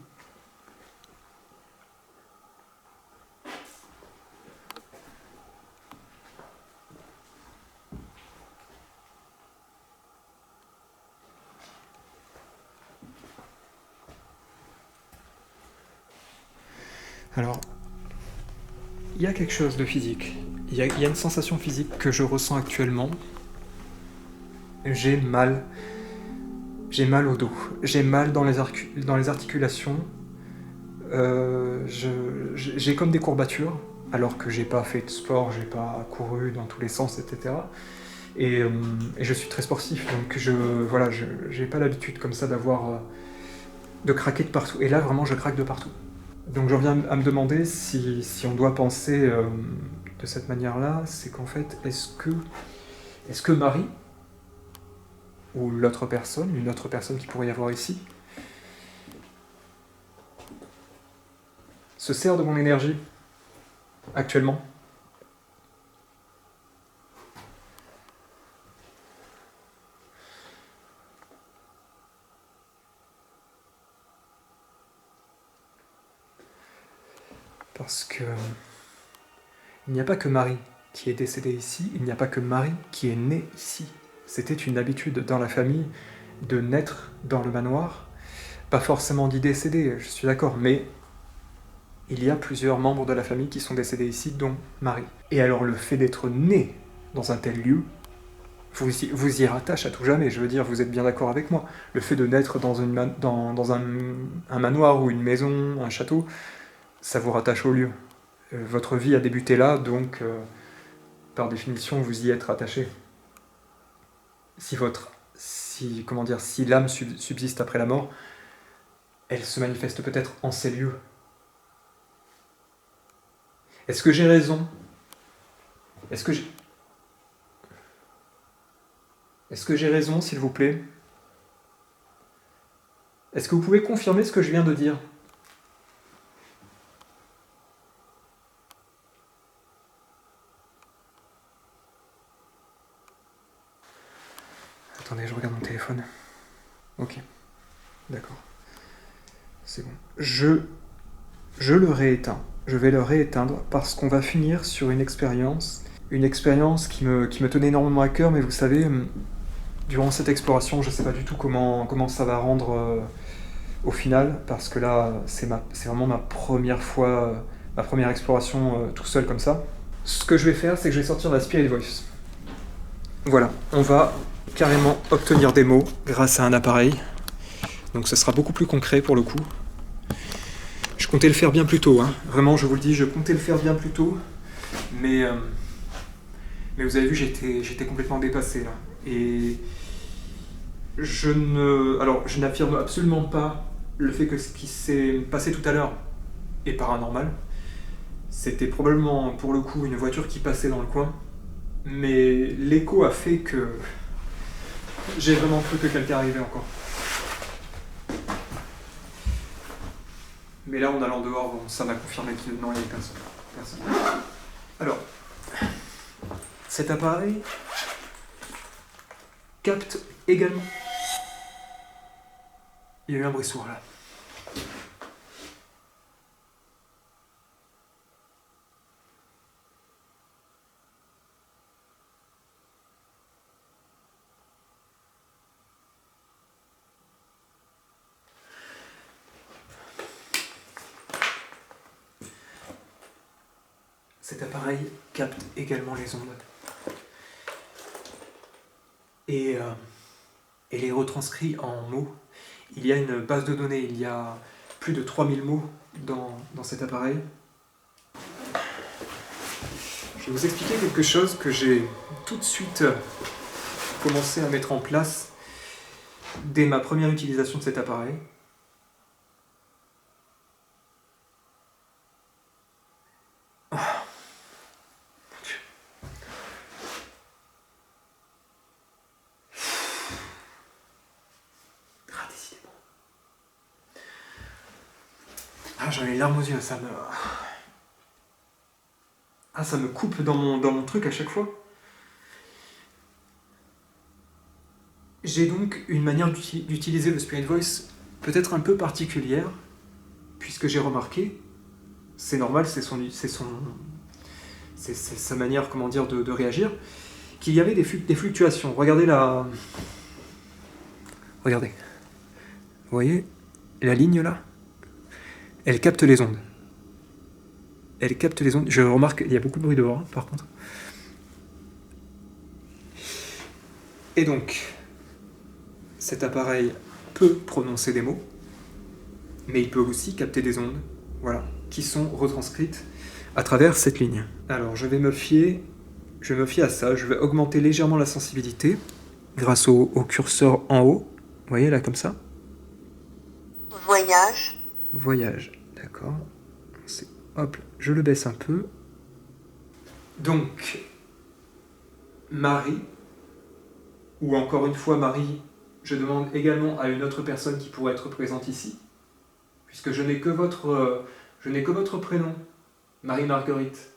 Alors, il y a quelque chose de physique. Il y a une sensation physique que je ressens actuellement. J'ai mal au dos. J'ai mal dans les articulations. J'ai comme des courbatures, alors que j'ai pas fait de sport, j'ai pas couru dans tous les sens, etc. Et je suis très sportif, donc j'ai pas l'habitude comme ça de craquer de partout. Et là, vraiment, je craque de partout. Donc j'en viens à me demander si on doit penser de cette manière-là, c'est qu'en fait, est-ce que Marie, ou une autre personne qui pourrait y avoir ici, se sert de mon énergie actuellement? Parce que il n'y a pas que Marie qui est décédée ici, il n'y a pas que Marie qui est née ici. C'était une habitude dans la famille de naître dans le manoir, pas forcément d'y décéder, je suis d'accord, mais il y a plusieurs membres de la famille qui sont décédés ici, dont Marie. Et alors le fait d'être né dans un tel lieu, vous y rattache à tout jamais, je veux dire, vous êtes bien d'accord avec moi. Le fait de naître dans un manoir ou une maison, un château, ça vous rattache au lieu. Votre vie a débuté là, donc par définition, vous y êtes rattaché. Si l'âme subsiste après la mort, elle se manifeste peut-être en ces lieux. Est-ce que j'ai raison? Est-ce que j'ai raison, s'il vous plaît? Est-ce que vous pouvez confirmer ce que je viens de dire? Attendez, je regarde mon téléphone. Ok, d'accord. C'est bon. Je le rééteins. Je vais le rééteindre parce qu'on va finir sur une expérience qui me tenait énormément à cœur, mais vous savez, durant cette exploration, je ne sais pas du tout comment ça va rendre au final, parce que là, c'est vraiment ma première fois, ma première exploration tout seul comme ça. Ce que je vais faire, c'est que je vais sortir la Spirit Voice. Voilà, on va carrément obtenir des mots grâce à un appareil. Donc ce sera beaucoup plus concret pour le coup. Je comptais le faire bien plus tôt, hein. Vraiment, je vous le dis, je comptais le faire bien plus tôt. Mais vous avez vu, j'étais complètement dépassé là. Et je n'affirme absolument pas le fait que ce qui s'est passé tout à l'heure est paranormal. C'était probablement pour le coup une voiture qui passait dans le coin. Mais l'écho a fait que J'ai vraiment cru que quelqu'un arrivait encore. Mais là, en allant dehors, bon, ça m'a confirmé qu'il non, il n'y avait personne. Alors, cet appareil capte également. Il y a eu un bruit sourd là. Cet appareil capte également les ondes et les retranscrit en mots. Il y a une base de données, il y a plus de 3000 mots dans cet appareil. Je vais vous expliquer quelque chose que j'ai tout de suite commencé à mettre en place dès ma première utilisation de cet appareil. Ah, j'en ai les larmes aux yeux, ça me coupe dans mon truc à chaque fois. J'ai donc une manière d'utiliser le Spirit Voice peut-être un peu particulière, puisque j'ai remarqué, c'est normal, c'est sa manière, comment dire, de réagir, qu'il y avait des fluctuations. Regardez la... Regardez. Vous voyez la ligne là ? Elle capte les ondes. Elle capte les ondes. Je remarque qu'il y a beaucoup de bruit dehors, hein, par contre. Et donc, cet appareil peut prononcer des mots, mais il peut aussi capter des ondes, voilà, qui sont retranscrites à travers cette ligne. Alors, je vais me fier à ça. Je vais augmenter légèrement la sensibilité grâce au curseur en haut. Vous voyez là, comme ça. Voyage. Voyage, d'accord. Hop, je le baisse un peu. Donc, Marie, ou encore une fois Marie, je demande également à une autre personne qui pourrait être présente ici, puisque je n'ai que votre prénom, Marie-Marguerite.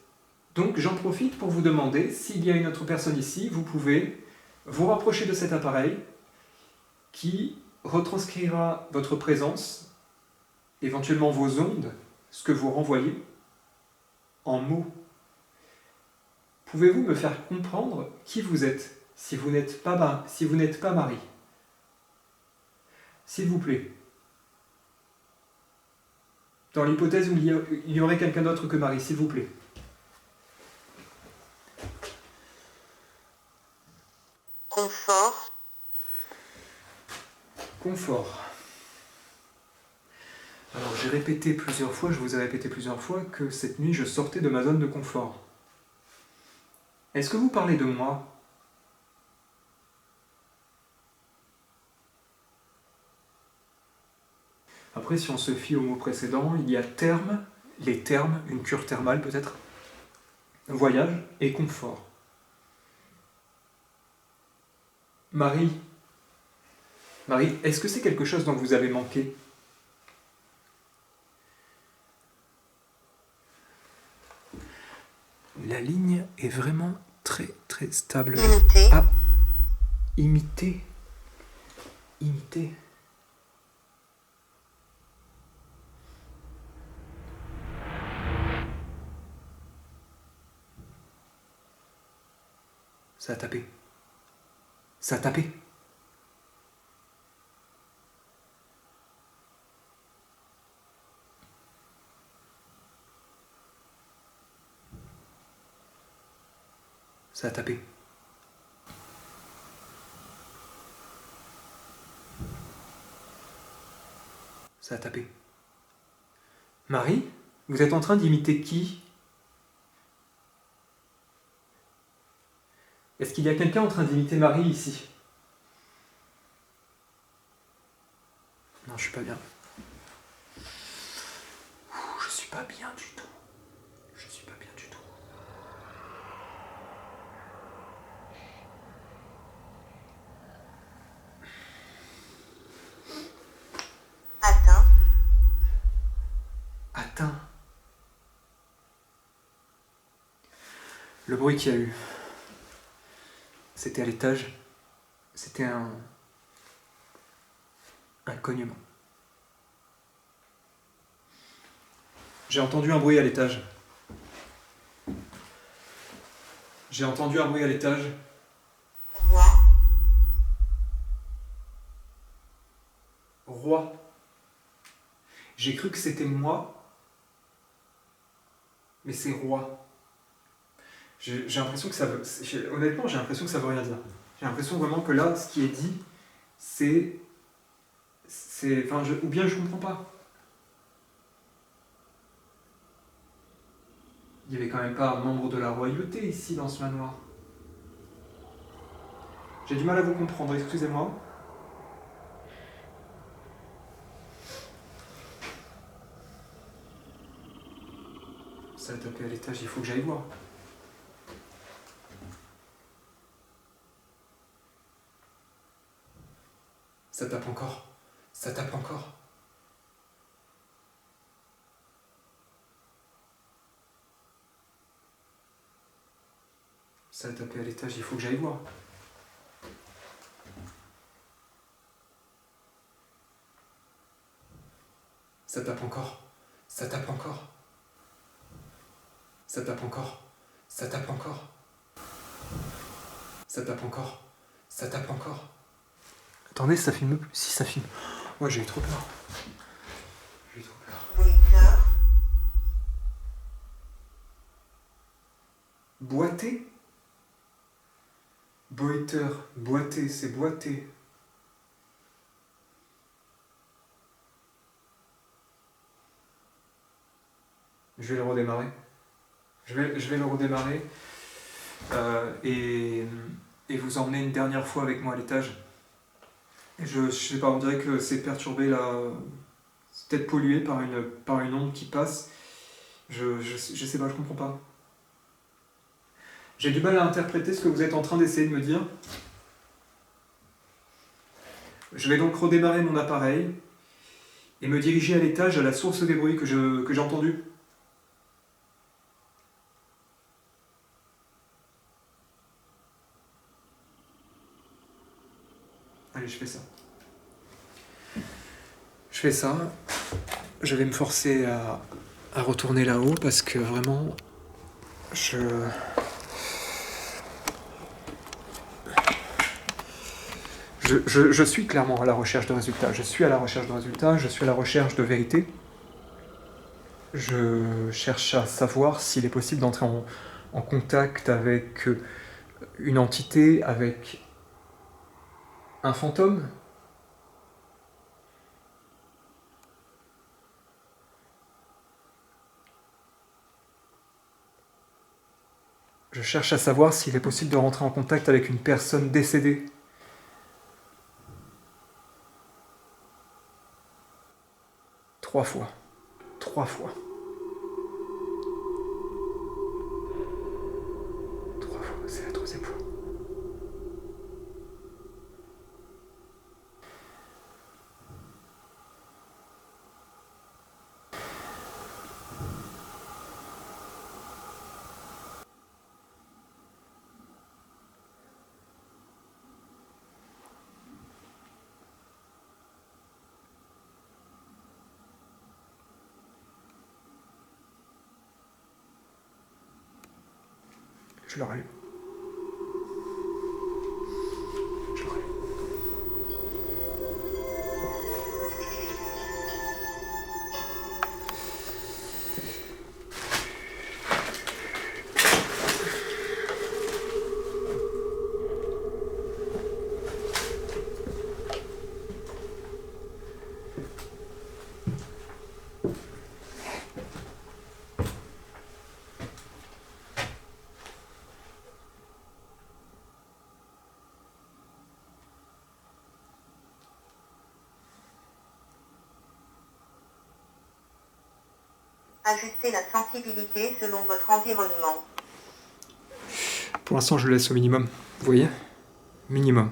Donc j'en profite pour vous demander, s'il y a une autre personne ici, vous pouvez vous rapprocher de cet appareil qui retranscrira votre présence, éventuellement vos ondes, ce que vous renvoyez, en mots. Pouvez-vous me faire comprendre qui vous êtes, si vous n'êtes pas Marie? S'il vous plaît. Dans l'hypothèse où il y aurait quelqu'un d'autre que Marie, s'il vous plaît. Confort. Confort. Alors j'ai répété plusieurs fois, je vous ai répété plusieurs fois que cette nuit je sortais de ma zone de confort. Est-ce que vous parlez de moi? Après, si on se fie au mot précédent, il y a terme, les termes, une cure thermale peut-être, voyage et confort. Marie, est-ce que c'est quelque chose dont vous avez manqué? La ligne est vraiment très très stable. Imiter. Ah, imiter. Imiter. Ça a tapé. Ça a tapé. Ça a tapé. Ça a tapé. Marie, vous êtes en train d'imiter qui? Est-ce qu'il y a quelqu'un en train d'imiter Marie ici? Non, je suis pas bien. Je suis pas bien du tout. Je suis pas bien du tout. Le bruit qu'il y a eu, c'était à l'étage. C'était un cognement. J'ai entendu un bruit à l'étage. J'ai entendu un bruit à l'étage. Roi. Roi. J'ai cru que c'était moi, mais c'est roi. J'ai l'impression que ça veut... Honnêtement, j'ai l'impression que ça veut rien dire. J'ai l'impression vraiment que là, ce qui est dit, c'est... Enfin, ou bien je comprends pas. Il n'y avait quand même pas un membre de la royauté ici, dans ce manoir. J'ai du mal à vous comprendre, excusez-moi. Ça a tapé à l'étage, il faut que j'aille voir. Ça tape encore. Ça tape encore. Ça a tapé à l'étage, il faut que j'aille voir. Ça tape encore. Ça tape encore. Ça tape encore. Ça tape encore. Ça tape encore. Ça tape encore. Attendez, ça filme plus. Si ça filme. Ouais, j'ai eu trop peur. J'ai eu trop peur. Waiter. Boiter. Boiter. Boiter, c'est boiter. Je vais le redémarrer. Je vais le redémarrer et vous emmener une dernière fois avec moi à l'étage. Je sais pas, on dirait que c'est perturbé là. C'est peut-être pollué par une onde qui passe. Je sais pas, je comprends pas. J'ai du mal à interpréter ce que vous êtes en train d'essayer de me dire. Je vais donc redémarrer mon appareil et me diriger à l'étage, à la source des bruits que j'ai entendus. Allez, je fais ça. Je fais ça. Je vais me forcer à retourner là-haut parce que vraiment, je suis clairement à la recherche de résultats. Je suis à la recherche de résultats, je suis à la recherche de vérité. Je cherche à savoir s'il est possible d'entrer en contact avec une entité, avec un fantôme. Je cherche à savoir s'il est possible de rentrer en contact avec une personne décédée. Trois fois. Trois fois. Trois fois, c'est la troisième fois. Je le rallume. Je le rallume. Ajustez la sensibilité selon votre environnement. Pour l'instant, je le laisse au minimum. Vous voyez ? Minimum.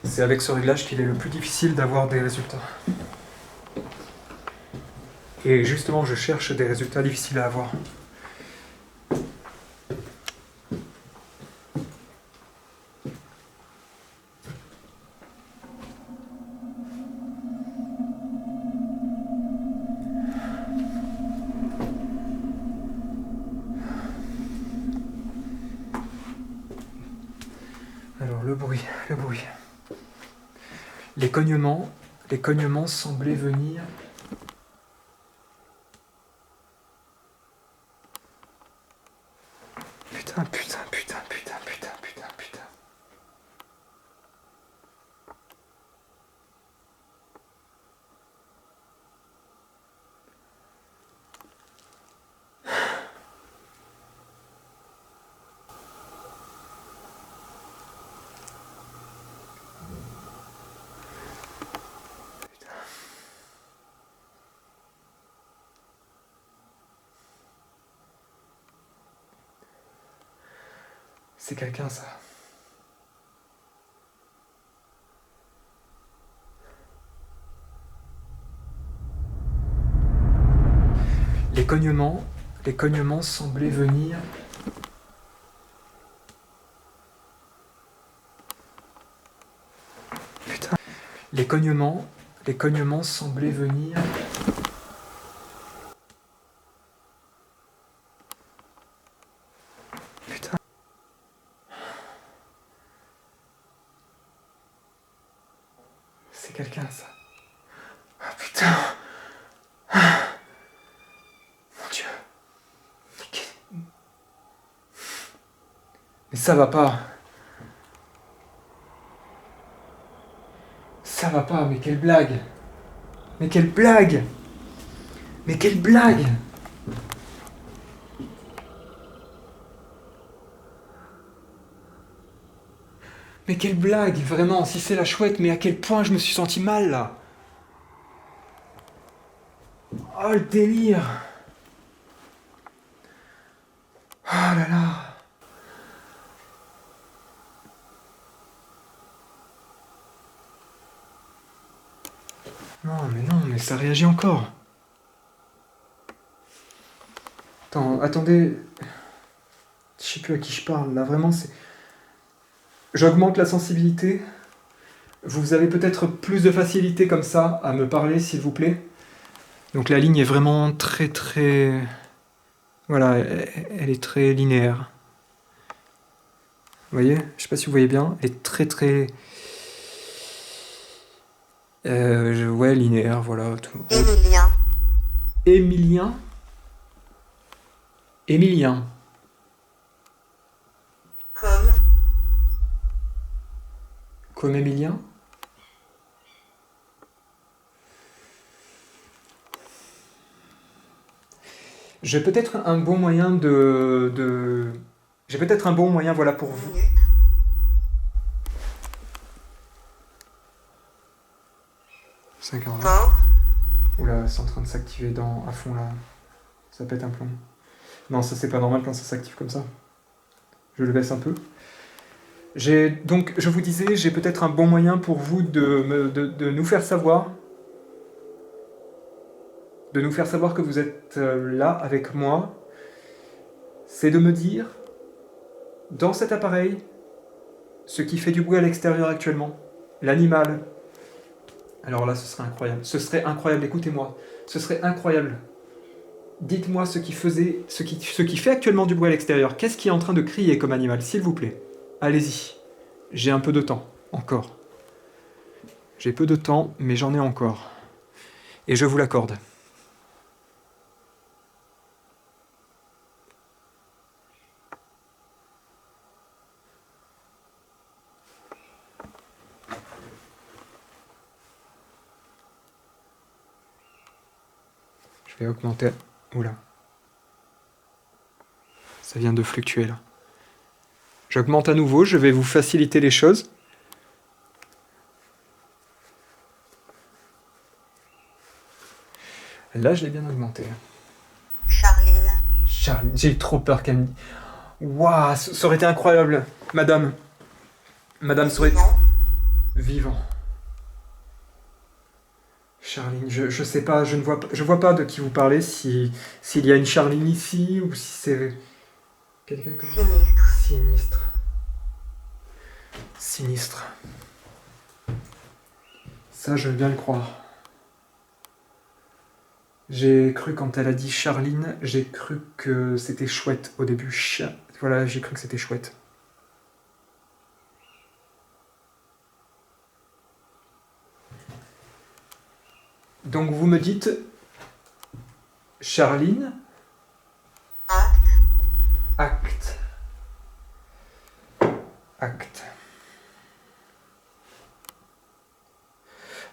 C'est avec ce réglage qu'il est le plus difficile d'avoir des résultats. Et justement, je cherche des résultats difficiles à avoir. Alors, le bruit. Les cognements semblaient venir... Putain. C'est quelqu'un, ça. Les cognements semblaient venir... Putain. Les cognements semblaient venir... Putain. C'est quelqu'un, ça. Ah, putain. Mon Dieu. Mais ça va pas. Ça va pas, mais quelle blague. Mais quelle blague. Mais quelle blague. Mais quelle blague, vraiment, si c'est la chouette, mais à quel point je me suis senti mal, là. Oh, le délire. Oh là là. Non, mais ça réagit encore. Attendez. Je sais plus à qui je parle, là, vraiment, c'est... J'augmente la sensibilité. Vous avez peut-être plus de facilité comme ça à me parler, s'il vous plaît. Donc la ligne est vraiment très... Voilà, elle est très linéaire. Vous voyez? Je sais pas si vous voyez bien. Elle est très... Ouais, linéaire, voilà. Tout. Émilien. Comme Émilien? J'ai peut-être un bon moyen J'ai peut-être un bon moyen, voilà, pour vous. Oula, c'est en train de s'activer à fond, là. Ça pète un plomb. Non, ça c'est pas normal quand ça s'active comme ça. Je le baisse un peu. Donc, je vous disais, j'ai peut-être un bon moyen pour vous de nous faire savoir. De nous faire savoir que vous êtes là avec moi. C'est de me dire, dans cet appareil, ce qui fait du bruit à l'extérieur actuellement, l'animal. Alors là, ce serait incroyable. Ce serait incroyable, écoutez-moi. Ce serait incroyable. Dites-moi ce qui fait actuellement du bruit à l'extérieur. Qu'est-ce qui est en train de crier comme animal, s'il vous plaît? Allez-y. J'ai un peu de temps, encore. J'ai peu de temps, mais j'en ai encore. Et je vous l'accorde. Je vais augmenter... Oula. Ça vient de fluctuer, là. J'augmente à nouveau, je vais vous faciliter les choses. Là, je l'ai bien augmenté. Charline, j'ai trop peur qu'elle me... Waouh, ça aurait été incroyable. Madame, ça aurait... Vivant. Charline, je sais pas, je vois pas de qui vous parlez, s'il y a une Charline ici ou si c'est quelqu'un comme Sinistre. Sinistre. Ça, je veux bien le croire. J'ai cru quand elle a dit Charline, j'ai cru que c'était chouette au début. Voilà, j'ai cru que c'était chouette. Donc vous me dites Charline, Acte. acte.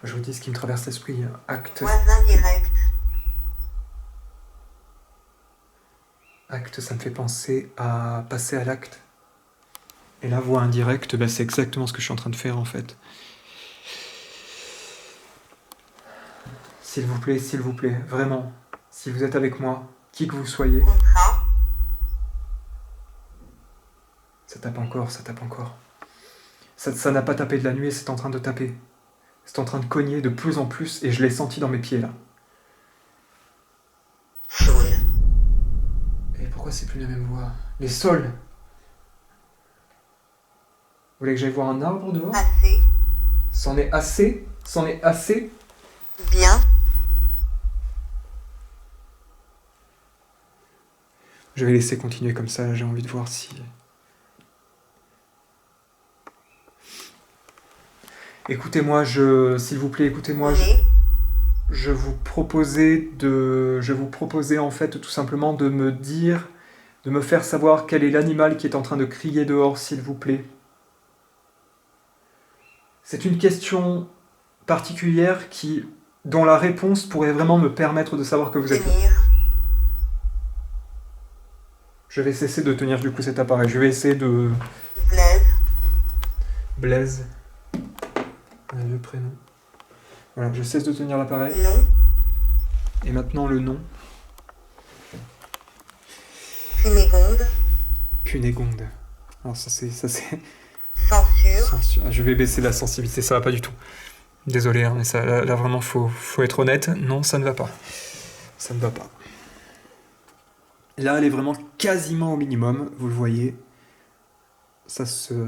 Je vous dis ce qui me traverse l'esprit. Acte. Voisin direct. Acte, ça me fait penser à passer à l'acte. Et la voix indirecte, bah, c'est exactement ce que je suis en train de faire en fait. S'il vous plaît, vraiment, si vous êtes avec moi, qui que vous soyez, Contrat. ça tape encore, ça tape encore. Ça n'a pas tapé de la nuit, c'est en train de taper. C'est en train de cogner de plus en plus et je l'ai senti dans mes pieds là. Saule. Et pourquoi c'est plus la même voix? Les sols. Vous voulez que j'aille voir un arbre dehors? Assez. C'en est assez? C'en est assez? Bien. Je vais laisser continuer comme ça, j'ai envie de voir si... Écoutez-moi, s'il vous plaît, écoutez-moi, Mais. je vous proposais en fait tout simplement de me dire, de me faire savoir quel est l'animal qui est en train de crier dehors, s'il vous plaît. C'est une question particulière dont la réponse pourrait vraiment me permettre de savoir que vous êtes là. Tenir. Je vais cesser de tenir du coup cet appareil. Je vais essayer de... Blaise. Blaise. Le prénom. Voilà, je cesse de tenir l'appareil. Non. Et maintenant le nom. Cunégonde. Cunégonde. Alors ça c'est... Censure. Ah, je vais baisser la sensibilité, ça va pas du tout. Désolé, hein, mais ça, là vraiment faut être honnête. Non, ça ne va pas. Ça ne va pas. Là, elle est vraiment quasiment au minimum, vous le voyez.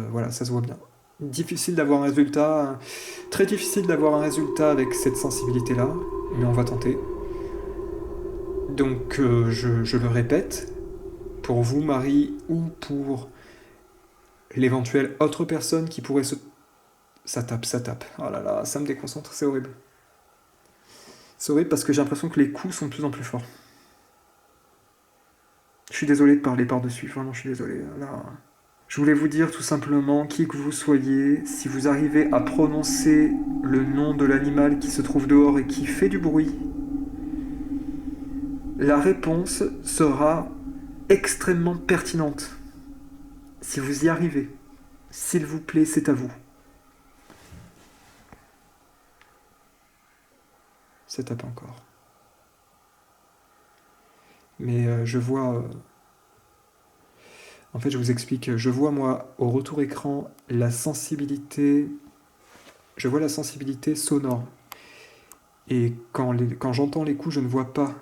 Voilà, ça se voit bien. Difficile d'avoir un résultat, très difficile d'avoir un résultat avec cette sensibilité-là, mais on va tenter. Donc, je le répète, pour vous, Marie, ou pour l'éventuelle autre personne qui pourrait se... Ça tape. Oh là là, ça me déconcentre, c'est horrible. C'est horrible parce que j'ai l'impression que les coups sont de plus en plus forts. Je suis désolé de parler par-dessus, vraiment je suis désolé. Là, je voulais vous dire tout simplement, qui que vous soyez, si vous arrivez à prononcer le nom de l'animal qui se trouve dehors et qui fait du bruit, la réponse sera extrêmement pertinente. Si vous y arrivez, s'il vous plaît, c'est à vous. Ça tape encore. Mais je vois... En fait, je vous explique. Je vois, moi, au retour écran, la sensibilité... Je vois la sensibilité sonore. Et quand j'entends les coups, je ne vois pas.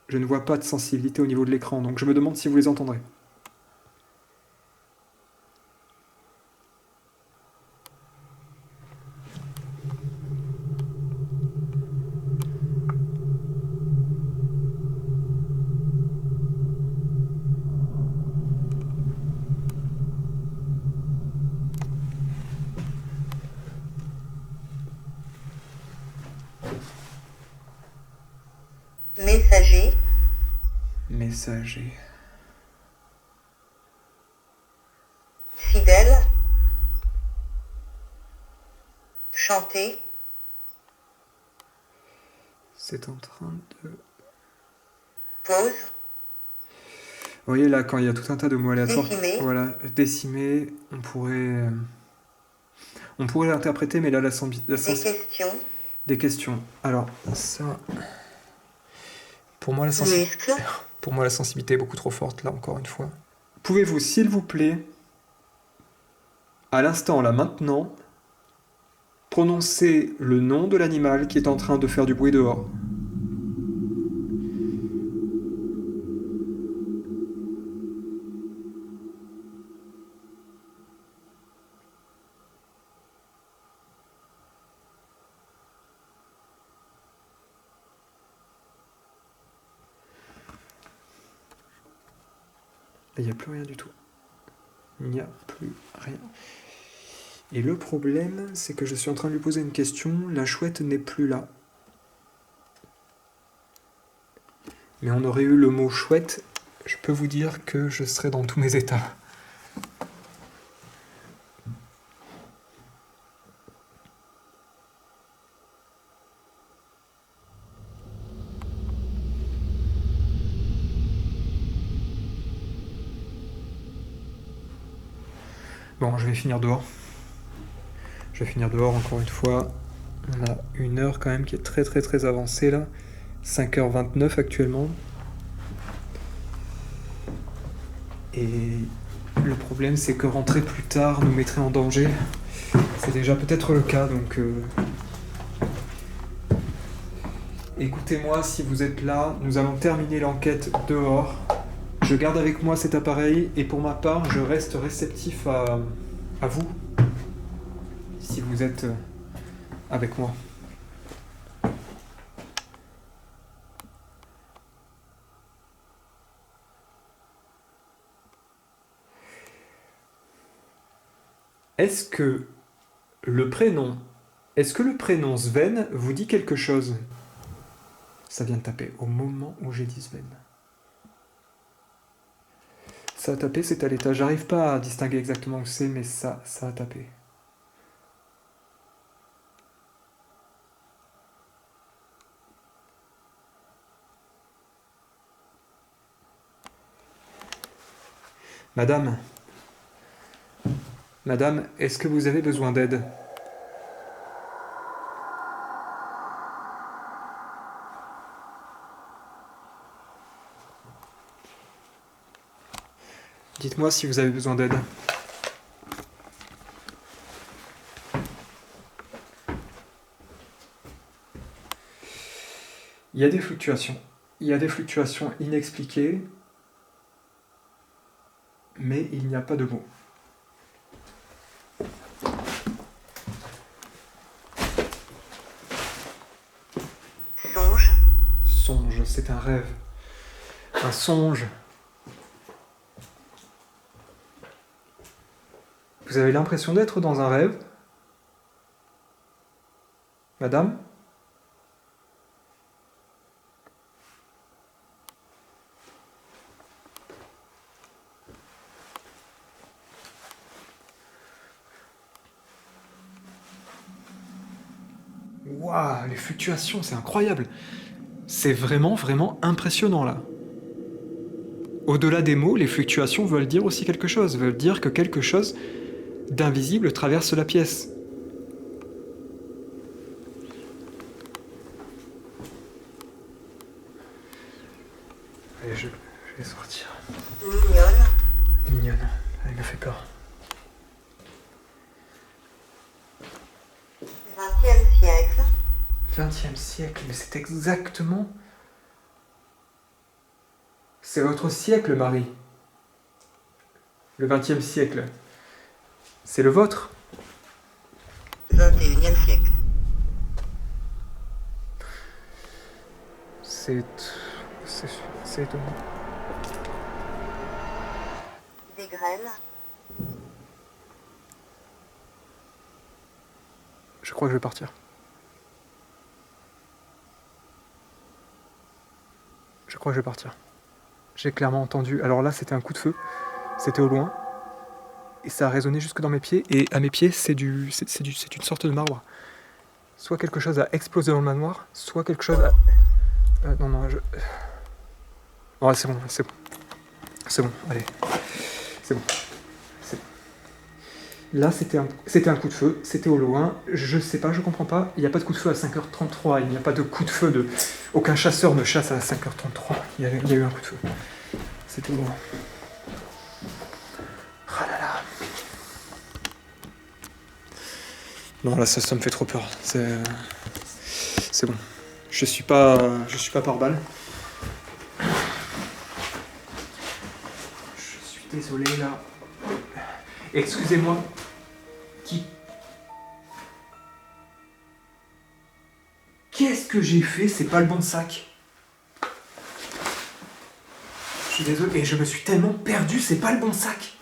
Je ne vois pas de sensibilité au niveau de l'écran. Donc je me demande si vous les entendrez. Messager. Messager. Fidèle. Chanter. C'est en train de... Pause. Vous voyez là, quand il y a tout un tas de mots aléatoires, Décimer. voilà, décimer, on pourrait l'interpréter, mais là, Des questions. des questions. Alors, ça, pour moi, Muscle. pour moi, la sensibilité est beaucoup trop forte, là, encore une fois. Pouvez-vous, s'il vous plaît, à l'instant, là, maintenant, Prononcez le nom de l'animal qui est en train de faire du bruit dehors. Il n'y a plus rien du tout. Il n'y a plus rien. Et le problème, c'est que je suis en train de lui poser une question. La chouette n'est plus là. Mais on aurait eu le mot chouette. Je peux vous dire que je serais dans tous mes états. Bon, je vais finir dehors. Je vais finir dehors encore une fois. On a une heure quand même qui est très avancée là. 5h29 actuellement. Et le problème c'est que rentrer plus tard nous mettrait en danger. C'est déjà peut-être le cas donc... Écoutez-moi si vous êtes là, nous allons terminer l'enquête dehors. Je garde avec moi cet appareil et pour ma part, je reste réceptif à vous, si vous êtes avec moi. Est-ce que le prénom Sven vous dit quelque chose? Ça vient de taper au moment où j'ai dit Sven. Ça a tapé, c'est à l'étage. J'arrive pas à distinguer exactement où c'est, mais ça a tapé. Madame, est-ce que vous avez besoin d'aide? Dites-moi si vous avez besoin d'aide. Il y a des fluctuations. Il y a des fluctuations inexpliquées, mais il n'y a pas de mots. Songe. Songe, c'est un rêve. Un songe. Vous avez l'impression d'être dans un rêve? Madame? Waouh, les fluctuations, c'est incroyable. C'est vraiment impressionnant là. Au-delà des mots, les fluctuations veulent dire aussi quelque chose, veulent dire que quelque chose d'invisible traverse la pièce. Allez, je vais sortir. Mignonne, elle me fait peur. 20e siècle. 20e siècle, mais c'est exactement... C'est votre siècle, Marie. Le 20e siècle. C'est le vôtre. 21e siècle. C'est étonnant. Des grêles. Je crois que je vais partir. Je crois que je vais partir. J'ai clairement entendu... Alors là, c'était un coup de feu. C'était au loin. Et ça a résonné jusque dans mes pieds. Et à mes pieds, c'est une sorte de marbre. Soit quelque chose a explosé dans le manoir, soit quelque chose a... non, Oh, c'est bon. C'est bon, allez. C'est bon. Là, c'était un coup de feu, c'était au loin. Je sais pas, je comprends pas. Il n'y a pas de coup de feu à 5h33. Il n'y a pas de coup de feu de... Aucun chasseur ne chasse à 5h33. Il y a eu un coup de feu. C'était au loin. Ah là là. Non, là, ça me fait trop peur. C'est bon. Je suis pas par balle. Je suis désolé, là. Excusez-moi. Qu'est-ce que j'ai fait? C'est pas le bon sac. Je suis désolé, et je me suis tellement perdu, c'est pas le bon sac.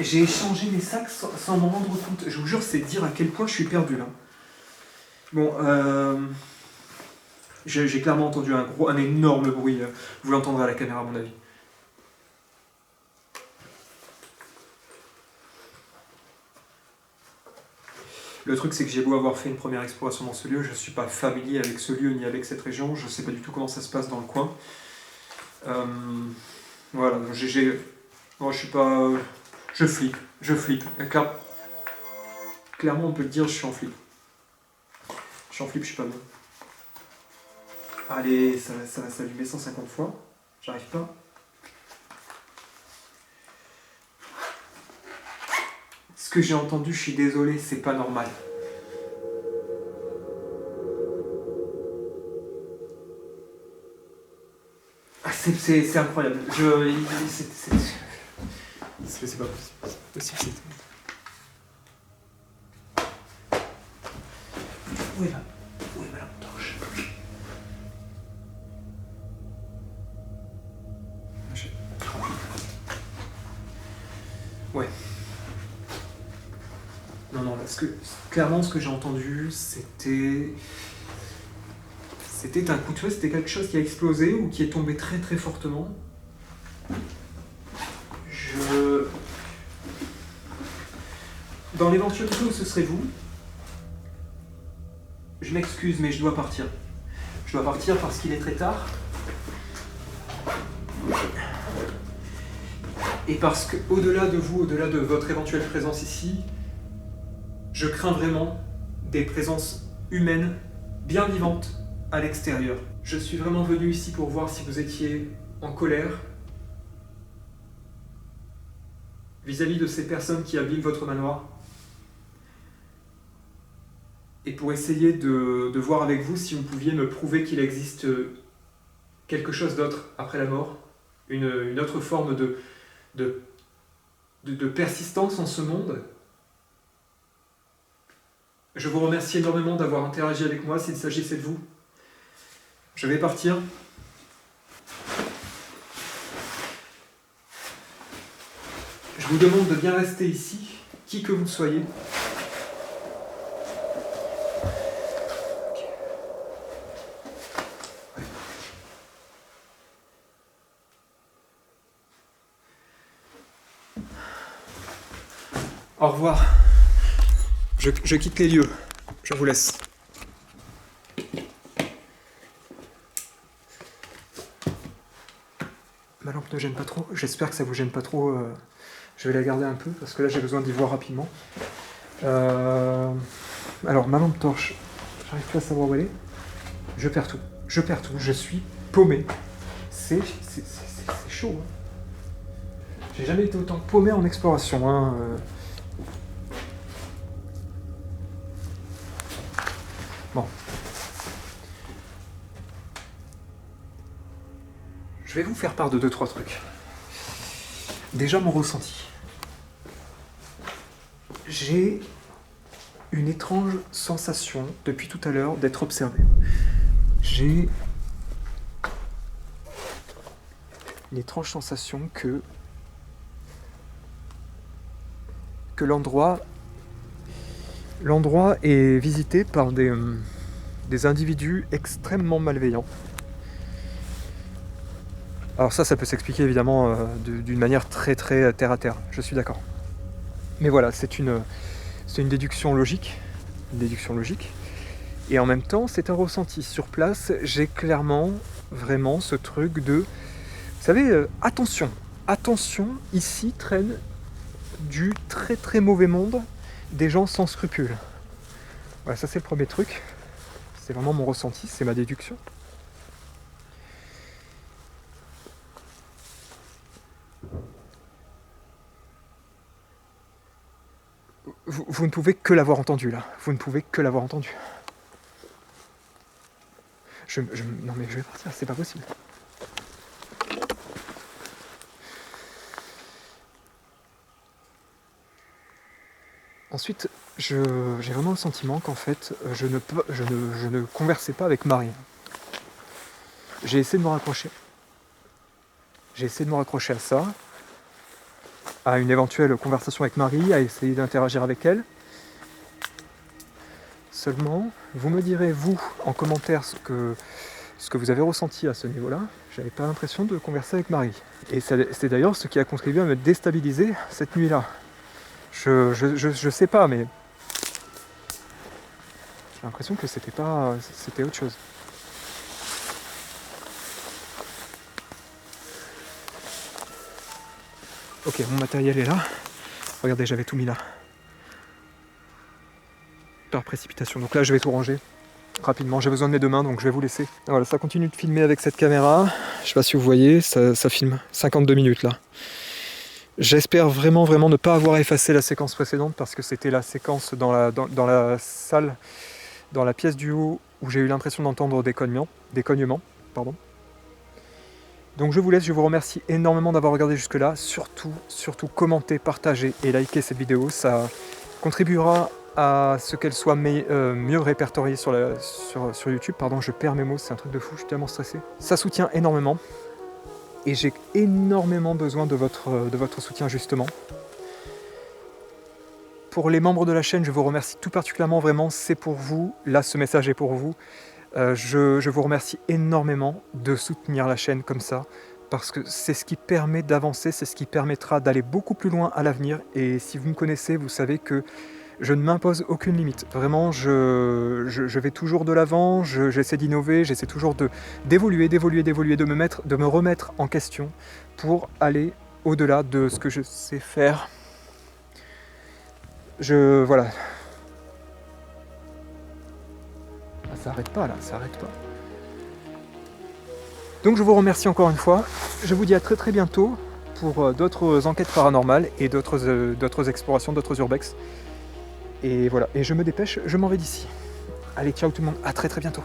J'ai échangé mes sacs sans m'en rendre compte. Je vous jure, c'est dire à quel point je suis perdu là. Bon, j'ai clairement entendu un énorme bruit. Vous l'entendrez à la caméra, à mon avis. Le truc, c'est que j'ai beau avoir fait une première exploration dans ce lieu, je ne suis pas familier avec ce lieu ni avec cette région, je ne sais pas du tout comment ça se passe dans le coin. Voilà, moi je suis pas... Je flippe. Clairement, on peut le dire, je suis en flip. Je suis en flip, je suis pas bien. Allez, ça va s'allumer 150 fois. J'arrive pas. Ce que j'ai entendu, je suis désolé, c'est pas normal. Ah, c'est incroyable. C'est pas possible. Où est ma lampe torche? Ouais. Non, clairement, ce que j'ai entendu, c'était un coup de feu, c'était quelque chose qui a explosé ou qui est tombé très très fortement. Dans l'éventualité où ce serait vous, je m'excuse, mais je dois partir. Je dois partir parce qu'il est très tard. Et parce que, au-delà de vous, au-delà de votre éventuelle présence ici, je crains vraiment des présences humaines bien vivantes à l'extérieur. Je suis vraiment venu ici pour voir si vous étiez en colère vis-à-vis de ces personnes qui abîment votre manoir et pour essayer de voir avec vous si vous pouviez me prouver qu'il existe quelque chose d'autre après la mort, une autre forme de persistance en ce monde. Je vous remercie énormément d'avoir interagi avec moi s'il s'agissait de vous. Je vais partir. Je vous demande de bien rester ici, qui que vous soyez. Au revoir. Je quitte les lieux. Je vous laisse. Ma lampe ne gêne pas trop. J'espère que ça vous gêne pas trop. Je vais la garder un peu parce que là j'ai besoin d'y voir rapidement. Alors ma lampe torche, j'arrive pas à savoir où elle est. Je perds tout. Je suis paumé. C'est chaud. Hein. J'ai jamais été autant paumé en exploration. Hein. Bon. Je vais vous faire part de 2-3 trucs. Déjà mon ressenti. J'ai une étrange sensation depuis tout à l'heure d'être observé. J'ai une étrange sensation que l'endroit est visité par des individus extrêmement malveillants. Alors ça peut s'expliquer évidemment d'une manière très très terre à terre, je suis d'accord. Mais voilà, c'est une déduction logique. Et en même temps, c'est un ressenti. Sur place, j'ai clairement, vraiment ce truc de... Vous savez, attention, ici traîne du très très mauvais monde, des gens sans scrupules. Voilà, ça c'est le premier truc. C'est vraiment mon ressenti, c'est ma déduction. vous ne pouvez que l'avoir entendu là. Vous ne pouvez que l'avoir entendu. Non mais je vais partir, c'est pas possible. Ensuite, j'ai vraiment le sentiment qu'en fait, je ne conversais pas avec Marie. J'ai essayé de me raccrocher. J'ai essayé de me raccrocher à ça, à une éventuelle conversation avec Marie, à essayer d'interagir avec elle. Seulement, vous me direz, vous, en commentaire, ce que vous avez ressenti à ce niveau-là. J'avais pas l'impression de converser avec Marie. Et c'est d'ailleurs ce qui a contribué à me déstabiliser cette nuit-là. Je sais pas, mais j'ai l'impression que c'était autre chose. Ok, mon matériel est là. Regardez, j'avais tout mis là. Par précipitation. Donc là, je vais tout ranger rapidement. J'ai besoin de mes deux mains, donc je vais vous laisser. Voilà, ça continue de filmer avec cette caméra. Je sais pas si vous voyez, ça filme 52 minutes là. J'espère vraiment ne pas avoir effacé la séquence précédente parce que c'était la séquence dans la salle, dans la pièce du haut où j'ai eu l'impression d'entendre des cognements. Pardon. Donc je vous laisse, je vous remercie énormément d'avoir regardé jusque-là. Surtout commentez, partagez et likez cette vidéo. Ça contribuera à ce qu'elle soit mieux répertoriée sur YouTube. Pardon, je perds mes mots, c'est un truc de fou, je suis tellement stressé. Ça soutient énormément. Et j'ai énormément besoin de votre soutien justement. Pour les membres de la chaîne, je vous remercie tout particulièrement, vraiment, c'est pour vous. Là, ce message est pour vous. Je vous remercie énormément de soutenir la chaîne comme ça, parce que c'est ce qui permet d'avancer, c'est ce qui permettra d'aller beaucoup plus loin à l'avenir. Et si vous me connaissez, vous savez que je ne m'impose aucune limite. Vraiment, je vais toujours de l'avant, j'essaie d'innover, j'essaie toujours d'évoluer, de me remettre en question pour aller au-delà de ce que je sais faire. Voilà. Ah, ça arrête pas là, ça arrête pas. Donc je vous remercie encore une fois. Je vous dis à très bientôt pour d'autres enquêtes paranormales et d'autres explorations, d'autres urbex. Et voilà, et je me dépêche, je m'en vais d'ici. Allez, ciao tout le monde, à très bientôt.